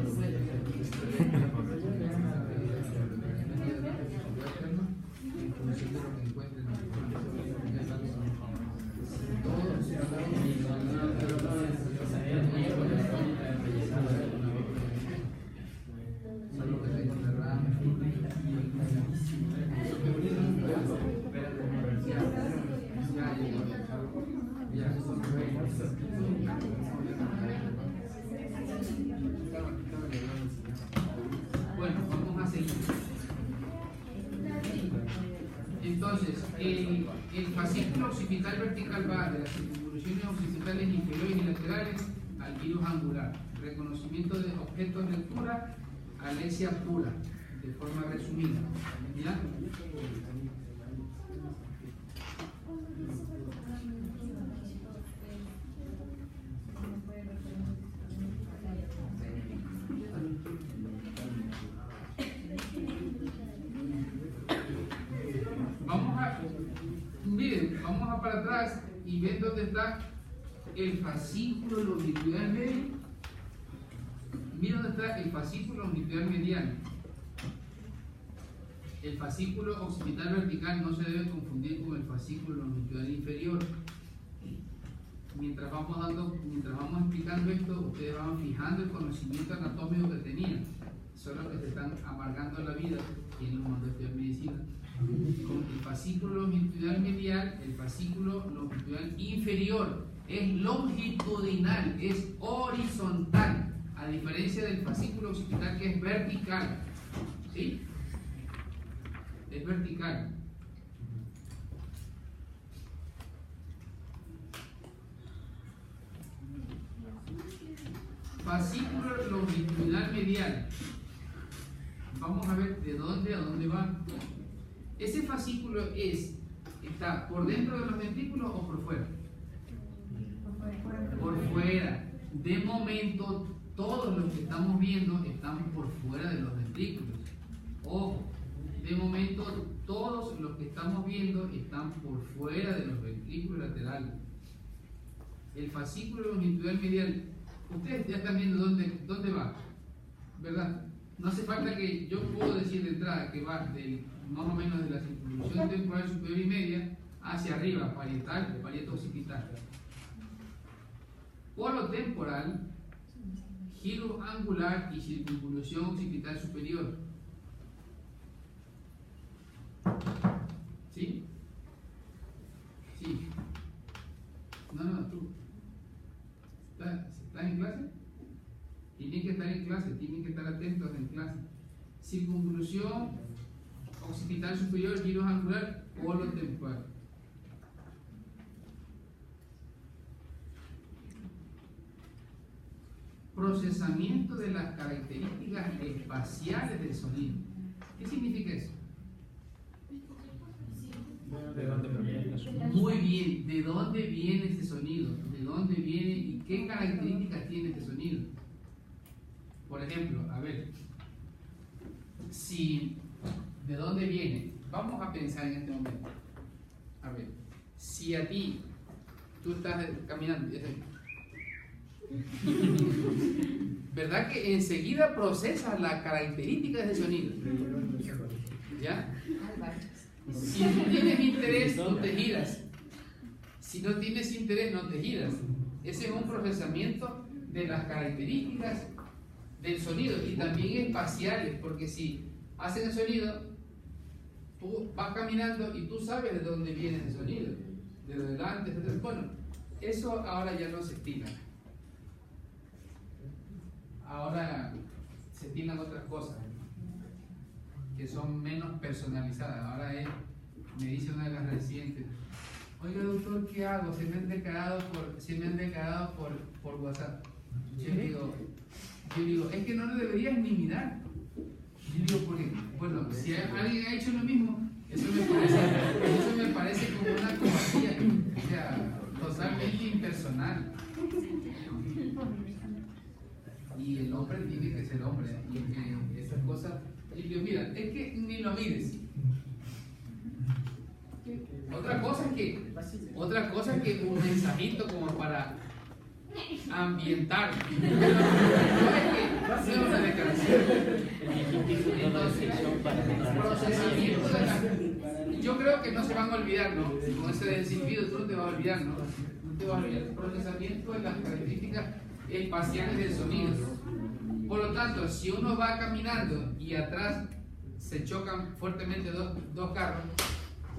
S1: Entonces, el fascículo occipital vertical va de las circunvoluciones occipitales inferiores y laterales al virus angular. Reconocimiento de objetos de lectura, alesia pura, de forma resumida. ¿Ya? Vamos a para atrás y ven dónde está el fascículo longitudinal medio. Mira dónde está el fascículo longitudinal mediano. El fascículo occipital vertical no se debe confundir con el fascículo longitudinal inferior. Mientras vamos explicando esto, ustedes van fijando el conocimiento anatómico que tenían. Son los que se están amargando la vida, quien los mandó a estudiar medicina. Con el fascículo longitudinal medial, el fascículo longitudinal inferior es longitudinal, es horizontal, a diferencia del fascículo occipital que es vertical. ¿Sí? Es vertical. Fascículo longitudinal medial. Vamos a ver de dónde a dónde va. Ese fascículo está por dentro de los ventrículos o por fuera. Por fuera. De momento, todos los que estamos viendo están por fuera de los ventrículos. Ojo, de momento, todos los que estamos viendo están por fuera de los ventrículos laterales. El fascículo longitudinal medial, ustedes ya están viendo dónde va, ¿verdad? No hace falta que yo puedo decir de entrada que va más o menos de la circunvolución temporal superior y media hacia arriba, parietal, parieto occipital. Polo temporal, giro angular y circunvolución occipital superior. ¿Sí? Sí. No, tú. ¿Estás en clase? Tienen que estar en clase, tienen que estar atentos en clase. Circunvolución occipital superior, giro angular, polo temporal. Procesamiento de las características espaciales del sonido. ¿Qué significa eso?
S2: ¿De dónde proviene el sonido?
S1: Muy bien, ¿de dónde viene ese sonido? ¿De dónde viene y qué características tiene este sonido? Por ejemplo, a ver, ¿de dónde viene? Vamos a pensar en este momento. A ver, si a ti, tú estás caminando, ¿verdad que enseguida procesas las características de ese sonido? ¿Ya? Si tú tienes interés, no te giras. Si no tienes interés, no te giras. Ese es un procesamiento de las características del sonido y también espaciales, porque si hacen el sonido, tú vas caminando y tú sabes de dónde viene el sonido, de lo delante, etc. Bueno, eso ahora ya no se estila. Ahora se estilan otras cosas que son menos personalizadas. Ahora me dice una de las residentes: oiga doctor, ¿qué hago? Se me han declarado por WhatsApp. Yo digo, es que no lo deberías ni mirar. Yo digo, porque, bueno, si alguien ha hecho lo mismo, eso me parece como una cobardía, o sea, totalmente impersonal. Y el hombre tiene que ser hombre, y que esas cosas. Y digo, mira, es que ni lo mires. Otra cosa es que un mensajito como para ambientar. No es una declaración. Entonces, procesamiento de la... Yo creo que no se van a olvidar, ¿no? Con ese desinhibido tú no te vas a olvidar, ¿no? No te vas a olvidar. Procesamiento de las características espaciales del sonido. Por lo tanto, si uno va caminando y atrás se chocan fuertemente dos carros,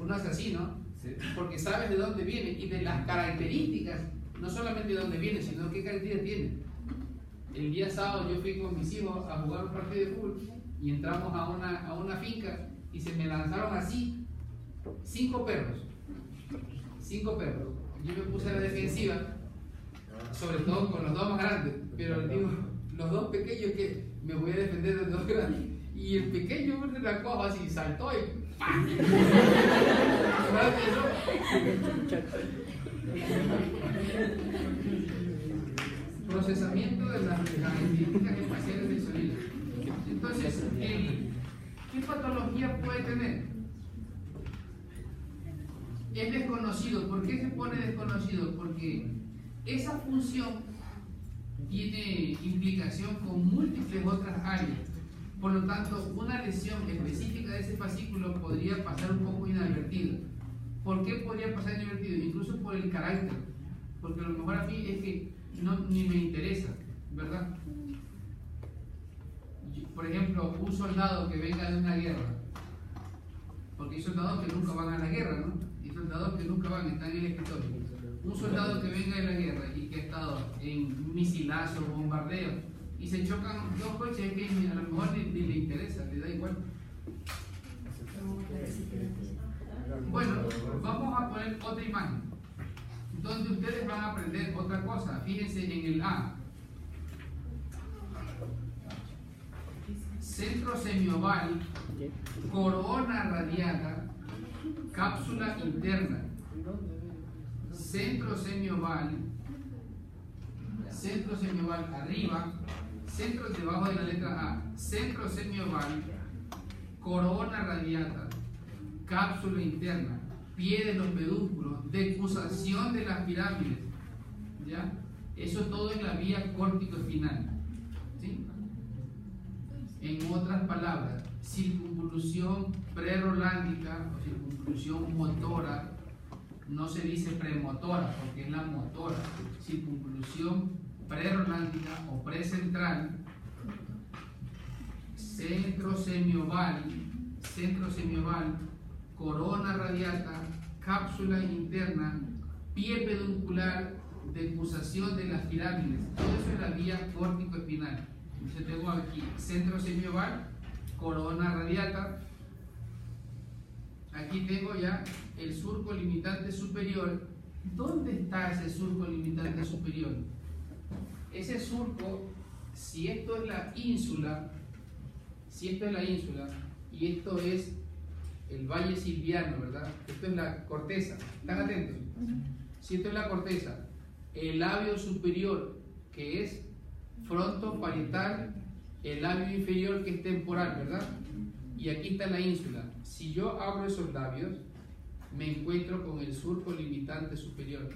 S1: uno hace así, ¿no? Porque sabes de dónde viene y de las características, no solamente de dónde viene, sino qué características tiene. El día sábado yo fui con mis hijos a jugar un partido de fútbol y entramos a una finca y se me lanzaron así 5 perros. 5 perros. Yo me puse a la defensiva, sobre todo con los 2 más grandes, pero digo, los 2 pequeños que me voy a defender de los 2 grandes. Y el pequeño de la coja así saltó y ¡pam! Procesamiento de las características espaciales del sonido. Entonces, ¿qué patología puede tener? Es desconocido. ¿Por qué se pone desconocido? Porque esa función tiene implicación con múltiples otras áreas. Por lo tanto, una lesión específica de ese fascículo podría pasar un poco inadvertido. ¿Por qué podría pasar inadvertido? Incluso por el carácter. Porque a lo mejor a mí es que ni me interesa, ¿verdad? Por ejemplo, un soldado que venga de una guerra, porque hay soldados que nunca van a la guerra, ¿no? Hay soldados que nunca van, están en el escritorio. Un soldado que venga de la guerra y que ha estado en misilazos, bombardeos, y se chocan 2 coches, es que a lo mejor ni le interesa, le da igual. Bueno, vamos a poner otra imagen, donde ustedes van a aprender otra cosa. Fíjense en el A. Centro semioval, corona radiata, cápsula interna. Centro semioval arriba, centro debajo de la letra A. Centro semioval, corona radiata, cápsula interna, pie de los pedúnculos, decusación de las pirámides, ¿ya? Eso todo es la vía córtico-espinal, ¿sí? En otras palabras, circunvolución prerolándica o circunvolución motora, no se dice premotora porque es la motora. Circunvolución prerolándica o precentral, centro semioval, corona radiata, cápsula interna, pie peduncular, decusación de las pirámides. Todo eso es la vía córtico-espinal. Entonces tengo aquí centro semioval, corona radiata. Aquí tengo ya el surco limitante superior. ¿Dónde está ese surco limitante superior? Ese surco, si esto es la ínsula, y esto es el valle silviano, ¿verdad? Esto es la corteza. ¿Están atentos? Si esto es la corteza, el labio superior, que es frontoparietal, el labio inferior, que es temporal, ¿verdad? Y aquí está la ínsula. Si yo abro esos labios, me encuentro con el surco limitante superior.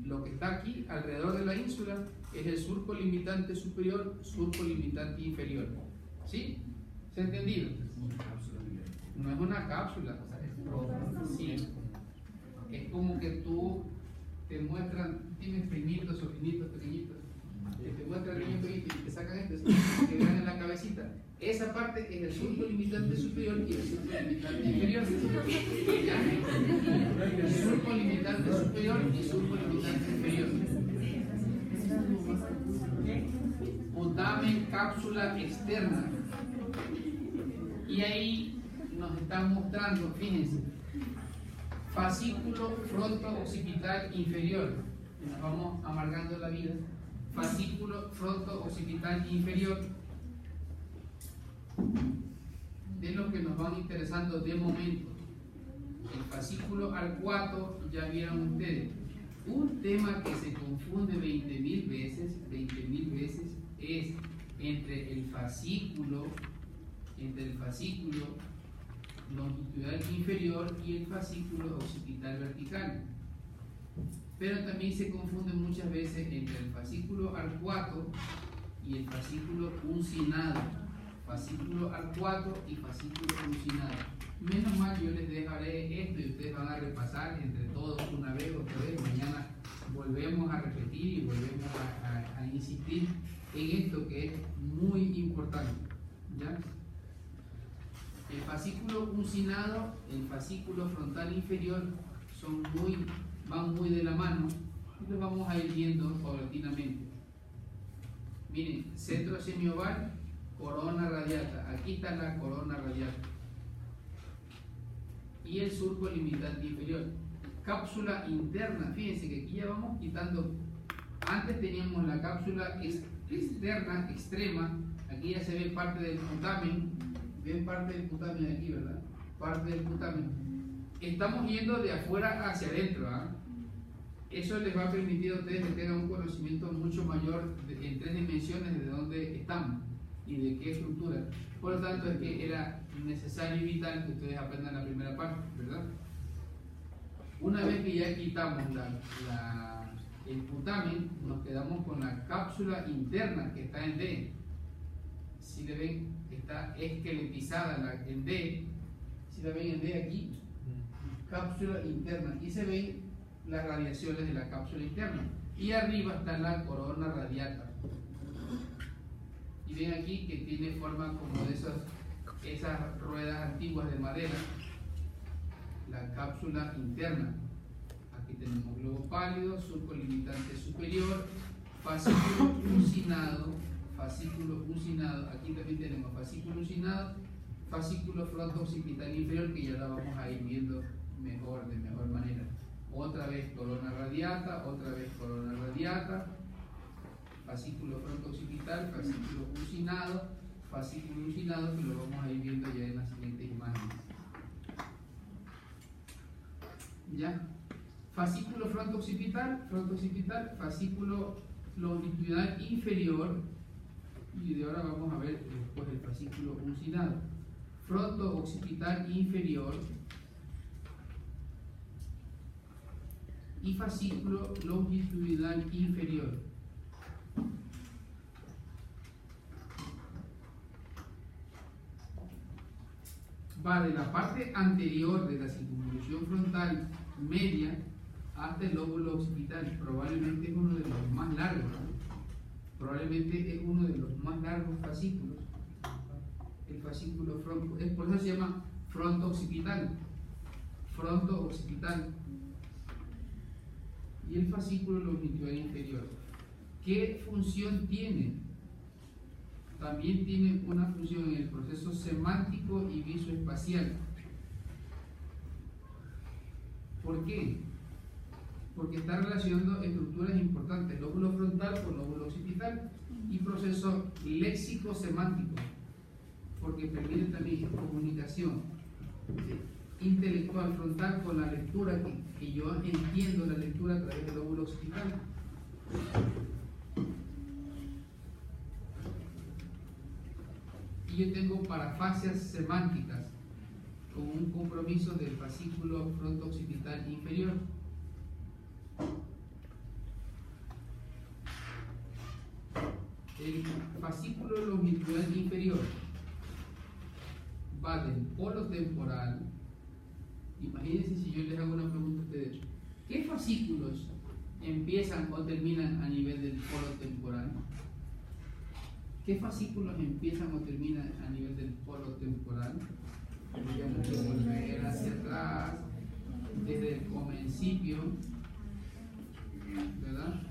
S1: Lo que está aquí alrededor de la ínsula es el surco limitante superior, surco limitante inferior. ¿Sí? ¿Se ha entendido? No es una cápsula. Sí. Es como que tú te muestran, tienes primitos, sobrinitos pequeñitos, que te muestran niños pequeñitos y te sacan esto, te dan en la cabecita. Esa parte es el surco limitante superior y el surco limitante inferior. ¿Ya? El surco limitante superior y surco limitante inferior. Putamen, cápsula externa. Y ahí nos están mostrando, fíjense, fascículo fronto-occipital inferior. Nos vamos amargando la vida. Fascículo fronto-occipital inferior. De lo que nos van interesando de momento. El fascículo arcuato, ya vieron ustedes. Un tema que se confunde 20.000 veces, es entre el fascículo longitudinal inferior y el fascículo occipital vertical. Pero también se confunde muchas veces entre el fascículo arcuato y el fascículo uncinado. Fascículo arcuato y fascículo uncinado. Menos mal yo les dejaré esto y ustedes van a repasar entre todos una vez, otra vez. Mañana volvemos a repetir y volvemos a insistir en esto que es muy importante, ¿ya? El fascículo uncinado, el fascículo frontal inferior van muy de la mano y los vamos a ir viendo paulatinamente. Miren, centro semioval, corona radiata. Aquí está la corona radiata. y el surco limitante inferior. Cápsula interna, fíjense que aquí ya vamos quitando. Antes teníamos la cápsula externa, extrema, aquí ya se ve parte del putamen, ven parte del putamen aquí, ¿verdad? Parte del putamen. Estamos yendo de afuera hacia adentro, ¿ah? Eso les va a permitir a ustedes que tengan un conocimiento mucho mayor en 3 dimensiones de dónde estamos y de qué estructura. Por lo tanto, es que era necesario y vital que ustedes aprendan la primera parte, ¿verdad? Una vez que ya quitamos el putamen, nos quedamos con la cápsula interna que está en D. Si le ven, está esqueletizada en D. Si la ven en D aquí, cápsula interna. Y se ven las radiaciones de la cápsula interna. Y arriba está la corona radiata. Y ven aquí que tiene forma como de esas ruedas antiguas de madera. La cápsula interna. Aquí tenemos globo pálido, surco limitante superior, fascículo uncinado, aquí también tenemos fascículo uncinado, fascículo fronto-occipital inferior, que ya la vamos a ir viendo mejor, de mejor manera. Otra vez corona radiata, fascículo fronto-occipital, fascículo uncinado, que lo vamos a ir viendo ya en las siguientes imágenes. ¿Ya? Fascículo fronto-occipital, fascículo longitudinal inferior, y de ahora vamos a ver después el fascículo uncinado. Fronto-occipital inferior y fascículo longitudinal inferior. Va de la parte anterior de la circunvolución frontal media hasta el lóbulo occipital. Probablemente es uno de los más largos, fascículos. El fascículo fronto, por eso se llama fronto occipital. Y el fascículo longitudinal inferior. ¿Qué función tiene? También tiene una función en el proceso semántico y visoespacial. ¿Por qué? Porque está relacionando estructuras importantes, lóbulo frontal con lóbulo occipital, y proceso léxico-semántico, porque permite también comunicación intelectual frontal con la lectura, que yo entiendo la lectura a través del lóbulo occipital. Y yo tengo parafasias semánticas con un compromiso del fascículo fronto-occipital inferior. El fascículo longitudinal inferior va del polo temporal. Imagínense si yo les hago una pregunta a ustedes: ¿qué fascículos empiezan o terminan a nivel del polo temporal? ¿Qué fascículos empiezan o terminan a nivel del polo temporal? Tendríamos que volver hacia atrás desde el comencipio, ¿verdad?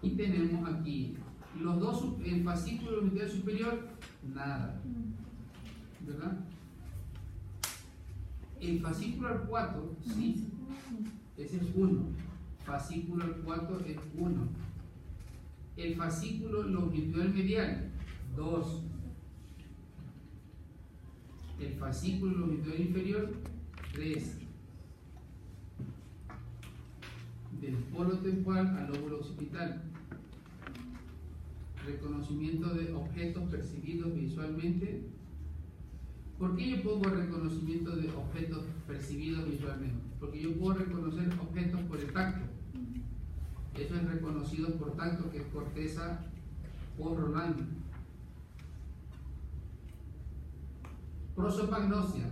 S1: Y tenemos aquí los dos, el fascículo longitudinal superior, nada, ¿verdad? El fascículo arcuato, sí, ese es 1. Fascículo arcuato es 1. El fascículo longitudinal medial, 2. El fascículo longitudinal inferior, 3. Del polo temporal al lóbulo occipital. Reconocimiento de objetos percibidos visualmente. ¿Por qué yo pongo reconocimiento de objetos percibidos visualmente? Porque yo puedo reconocer objetos por el tacto. Eso es reconocido por tacto, que es corteza post-Rolandi. Prosopagnosia.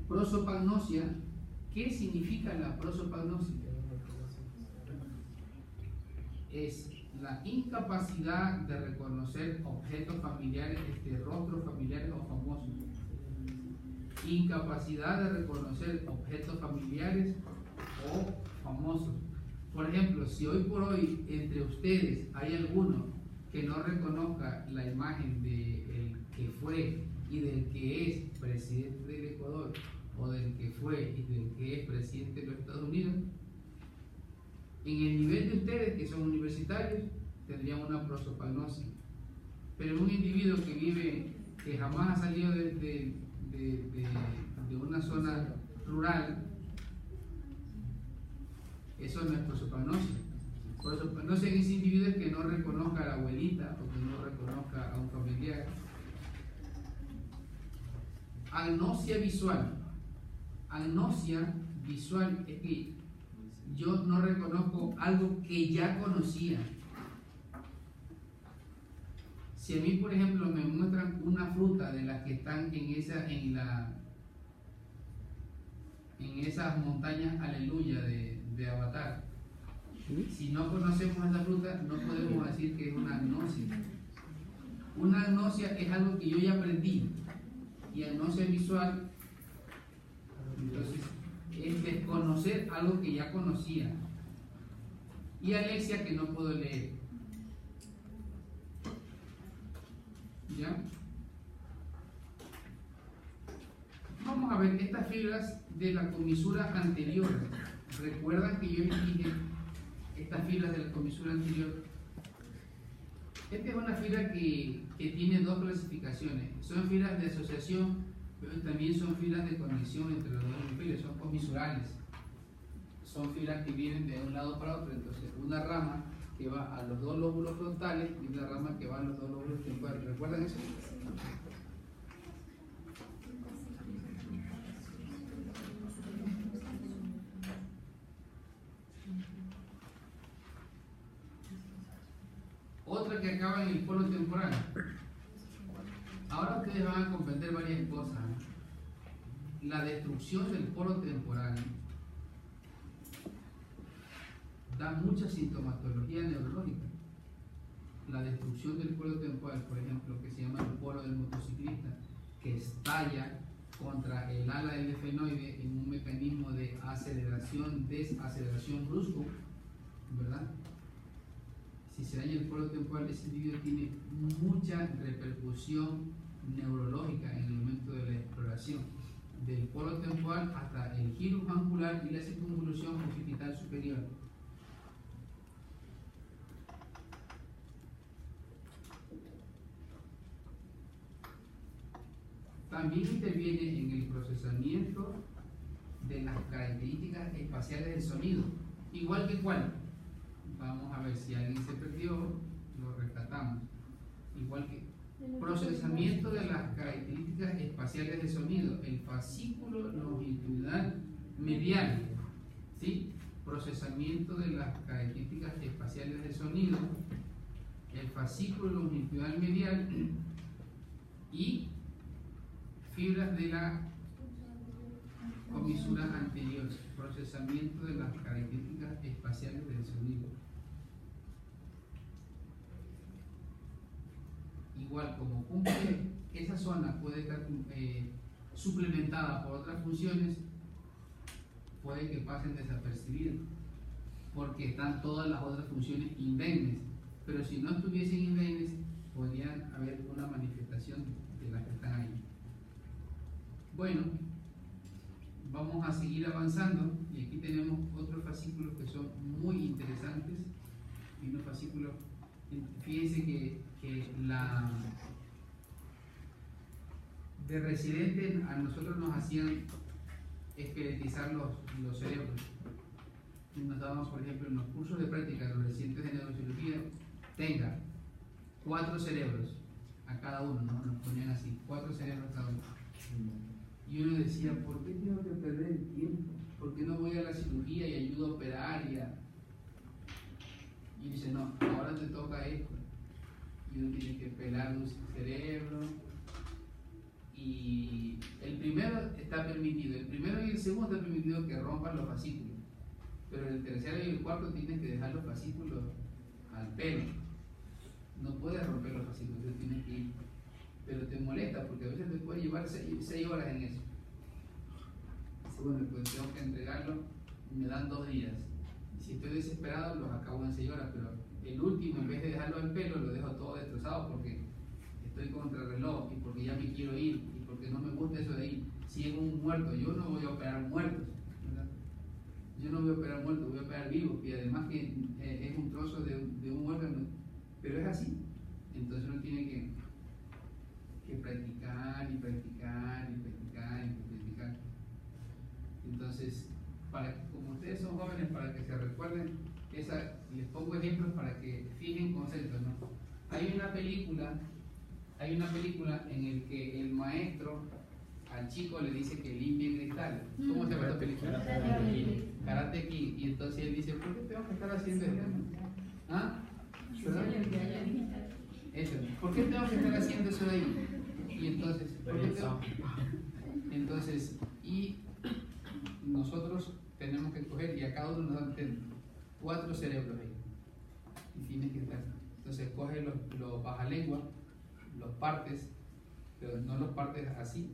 S1: Prosopagnosia. ¿Qué significa la prosopagnosia? Es la incapacidad de reconocer objetos familiares, rostros familiares o famosos. Incapacidad de reconocer objetos familiares o famosos. Por ejemplo, si hoy por hoy entre ustedes hay alguno que no reconozca la imagen de el que fue y del que es presidente del Ecuador, o del que fue y del que es presidente de los Estados Unidos, en el nivel de ustedes que son universitarios tendrían una prosopagnosia. Pero un individuo que vive, que jamás ha salido de una zona rural, eso no es prosopagnosia. Prosopagnosia en ese individuo es que no reconozca a la abuelita o que no reconozca a un familiar. Agnosia visual. Agnosia visual es que yo no reconozco algo que ya conocía. Si a mí, por ejemplo, me muestran una fruta de las que están en esas montañas aleluya de Avatar, si no conocemos esa fruta, no podemos decir que es una agnosia. Una agnosia es algo que yo ya aprendí, y agnosia visual, entonces, es desconocer algo que ya conocía. Y alexia, que no puedo leer. ¿Ya? Vamos a ver estas fibras de la comisura anterior. ¿Recuerdan que yo les dije estas fibras de la comisura anterior? Esta es una fibra que tiene dos clasificaciones. Son fibras de asociación, pero también son fibras de conexión entre los dos hemisferios, son comisurales. Son fibras que vienen de un lado para otro. Entonces, una rama que va a los dos lóbulos frontales y una rama que va a los dos lóbulos temporales. ¿Recuerdan eso? Otra que acaba en el polo temporal. Ahora ustedes van a comprender varias cosas. La destrucción del polo temporal da mucha sintomatología neurológica. La destrucción del polo temporal, por ejemplo, que se llama el polo del motociclista, que estalla contra el ala del efenoide en un mecanismo de aceleración, desaceleración brusco, ¿verdad? Si se daña el polo temporal, ese individuo tiene mucha repercusión neurológica en el momento de la exploración del polo temporal hasta el giro angular y la circunvolución occipital superior. También interviene en el procesamiento de las características espaciales del sonido. Igual que cuál. Vamos a ver si alguien se perdió, lo rescatamos. Igual que procesamiento de las características espaciales del sonido, el fascículo longitudinal medial, ¿sí? Procesamiento de las características espaciales del sonido, el fascículo longitudinal medial y fibras de la comisura anterior, procesamiento de las características espaciales del sonido. Igual, como cumple, esa zona puede estar suplementada por otras funciones, puede que pasen desapercibidas, porque están todas las otras funciones indemnes, pero si no estuviesen indemnes, podrían haber una manifestación de las que están ahí. Bueno, vamos a seguir avanzando y aquí tenemos otros fascículos que son muy interesantes y unos fascículos, fíjense que la de residente a nosotros nos hacían esqueletizar los cerebros y nos daban, por ejemplo, en los cursos de práctica los residentes de neurocirugía, tenga 4 cerebros a cada uno, ¿no? Nos ponían así, 4 cerebros cada uno. Y uno decía, ¿por qué tengo que perder el tiempo? ¿Por qué no voy a la cirugía y ayudo a operar? Y dice, no, ahora te toca esto. Y uno tiene que pelar un cerebro. Y el primero está permitido, el primero y el segundo está permitido que rompan los fascículos. Pero el tercero y el cuarto tienes que dejar los fascículos al pelo. No puedes romper los fascículos, entonces tienes que ir. Pero te molesta porque a veces te puede llevar 6 horas en eso. Dice, bueno, pues tengo que entregarlo, me dan 2 días. Y si estoy desesperado, los acabo en 6 horas, pero el último, en vez de dejarlo al pelo, lo dejo todo destrozado porque estoy contra el reloj y porque ya me quiero ir y porque no me gusta eso de ahí. Si es un muerto, yo no voy a operar muertos, ¿verdad? Yo no voy a operar muertos, voy a operar vivos, y además que es un trozo de un muerto, pero es así. Entonces uno tiene que practicar y practicar y practicar y practicar. Entonces, como ustedes son jóvenes, para que se recuerden, les pongo ejemplos para que fijen conceptos, ¿no? Hay una película en el que el maestro al chico le dice que limpie cristales. ¿Cómo se llama esta película? Karate Kid. Y entonces él dice, ¿por qué tengo que estar haciendo esto? ¿Ah? ¿Perdón? Eso. ¿Por qué tengo que estar haciendo eso de ahí? Y entonces, ¿por qué tengo? Entonces, y nosotros tenemos que escoger, y a cada uno nos dan 4 cerebros ahí. Y tiene que estar. Entonces, coge los bajalengua, los partes, pero no los partes así.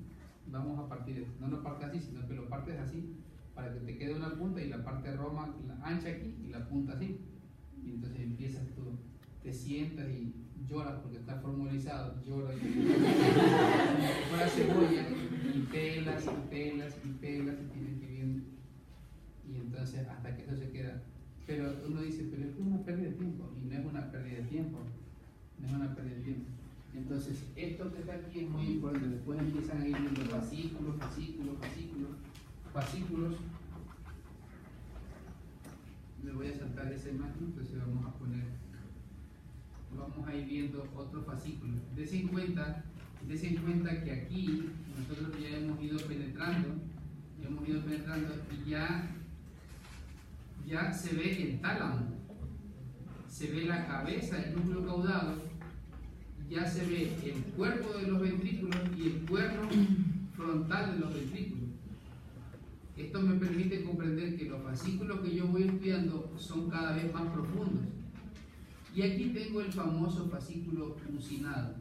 S1: Vamos a partir esto. No los partes así, sino que los partes así, para que te quede una punta y la parte roma, la ancha aquí y la punta así. Y entonces empiezas tú, te sientas y lloras porque está formalizado, lloras y fuera cebolla, y pelas y pelas y pelas y tienes que bien. Y entonces hasta que eso se queda. Pero uno dice, pero es una pérdida de tiempo, y no es una pérdida de tiempo, no es una pérdida de tiempo. Entonces, esto que está aquí es muy importante. Después empiezan a ir viendo fascículos. Me voy a saltar esa imagen, entonces vamos a ir viendo otros fascículos. Des en cuenta que aquí nosotros ya hemos ido penetrando y ya se ve el tálamo, se ve la cabeza, el núcleo caudado, ya se ve el cuerpo de los ventrículos y el cuerno frontal de los ventrículos. Esto me permite comprender que los fascículos que yo voy estudiando son cada vez más profundos. Y aquí tengo el famoso fascículo uncinado.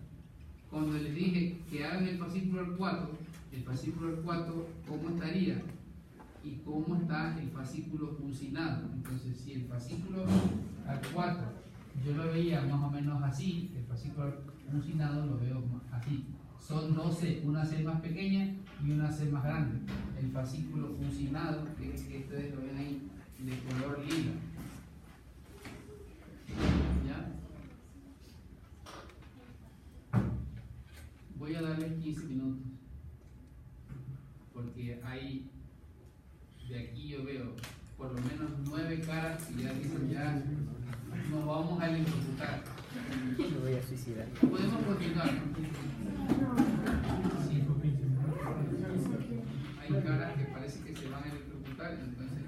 S1: Cuando les dije que hagan el fascículo arcuato, ¿cómo estaría? Y cómo está el fascículo uncinado. Entonces, si el fascículo arcuato yo lo veía más o menos así, el fascículo uncinado lo veo así. Son 12, una C más pequeña y una C más grande. El fascículo uncinado, que ustedes lo ven ahí, de color lila. ¿Ya? Voy a darles 15 minutos, porque hay, de aquí yo veo por lo menos 9 caras y ya dicen, ya nos vamos a electrocutar.
S2: Me voy a suicidar.
S1: Podemos continuar. Sí. Hay caras que parece que se van a electrocutar, entonces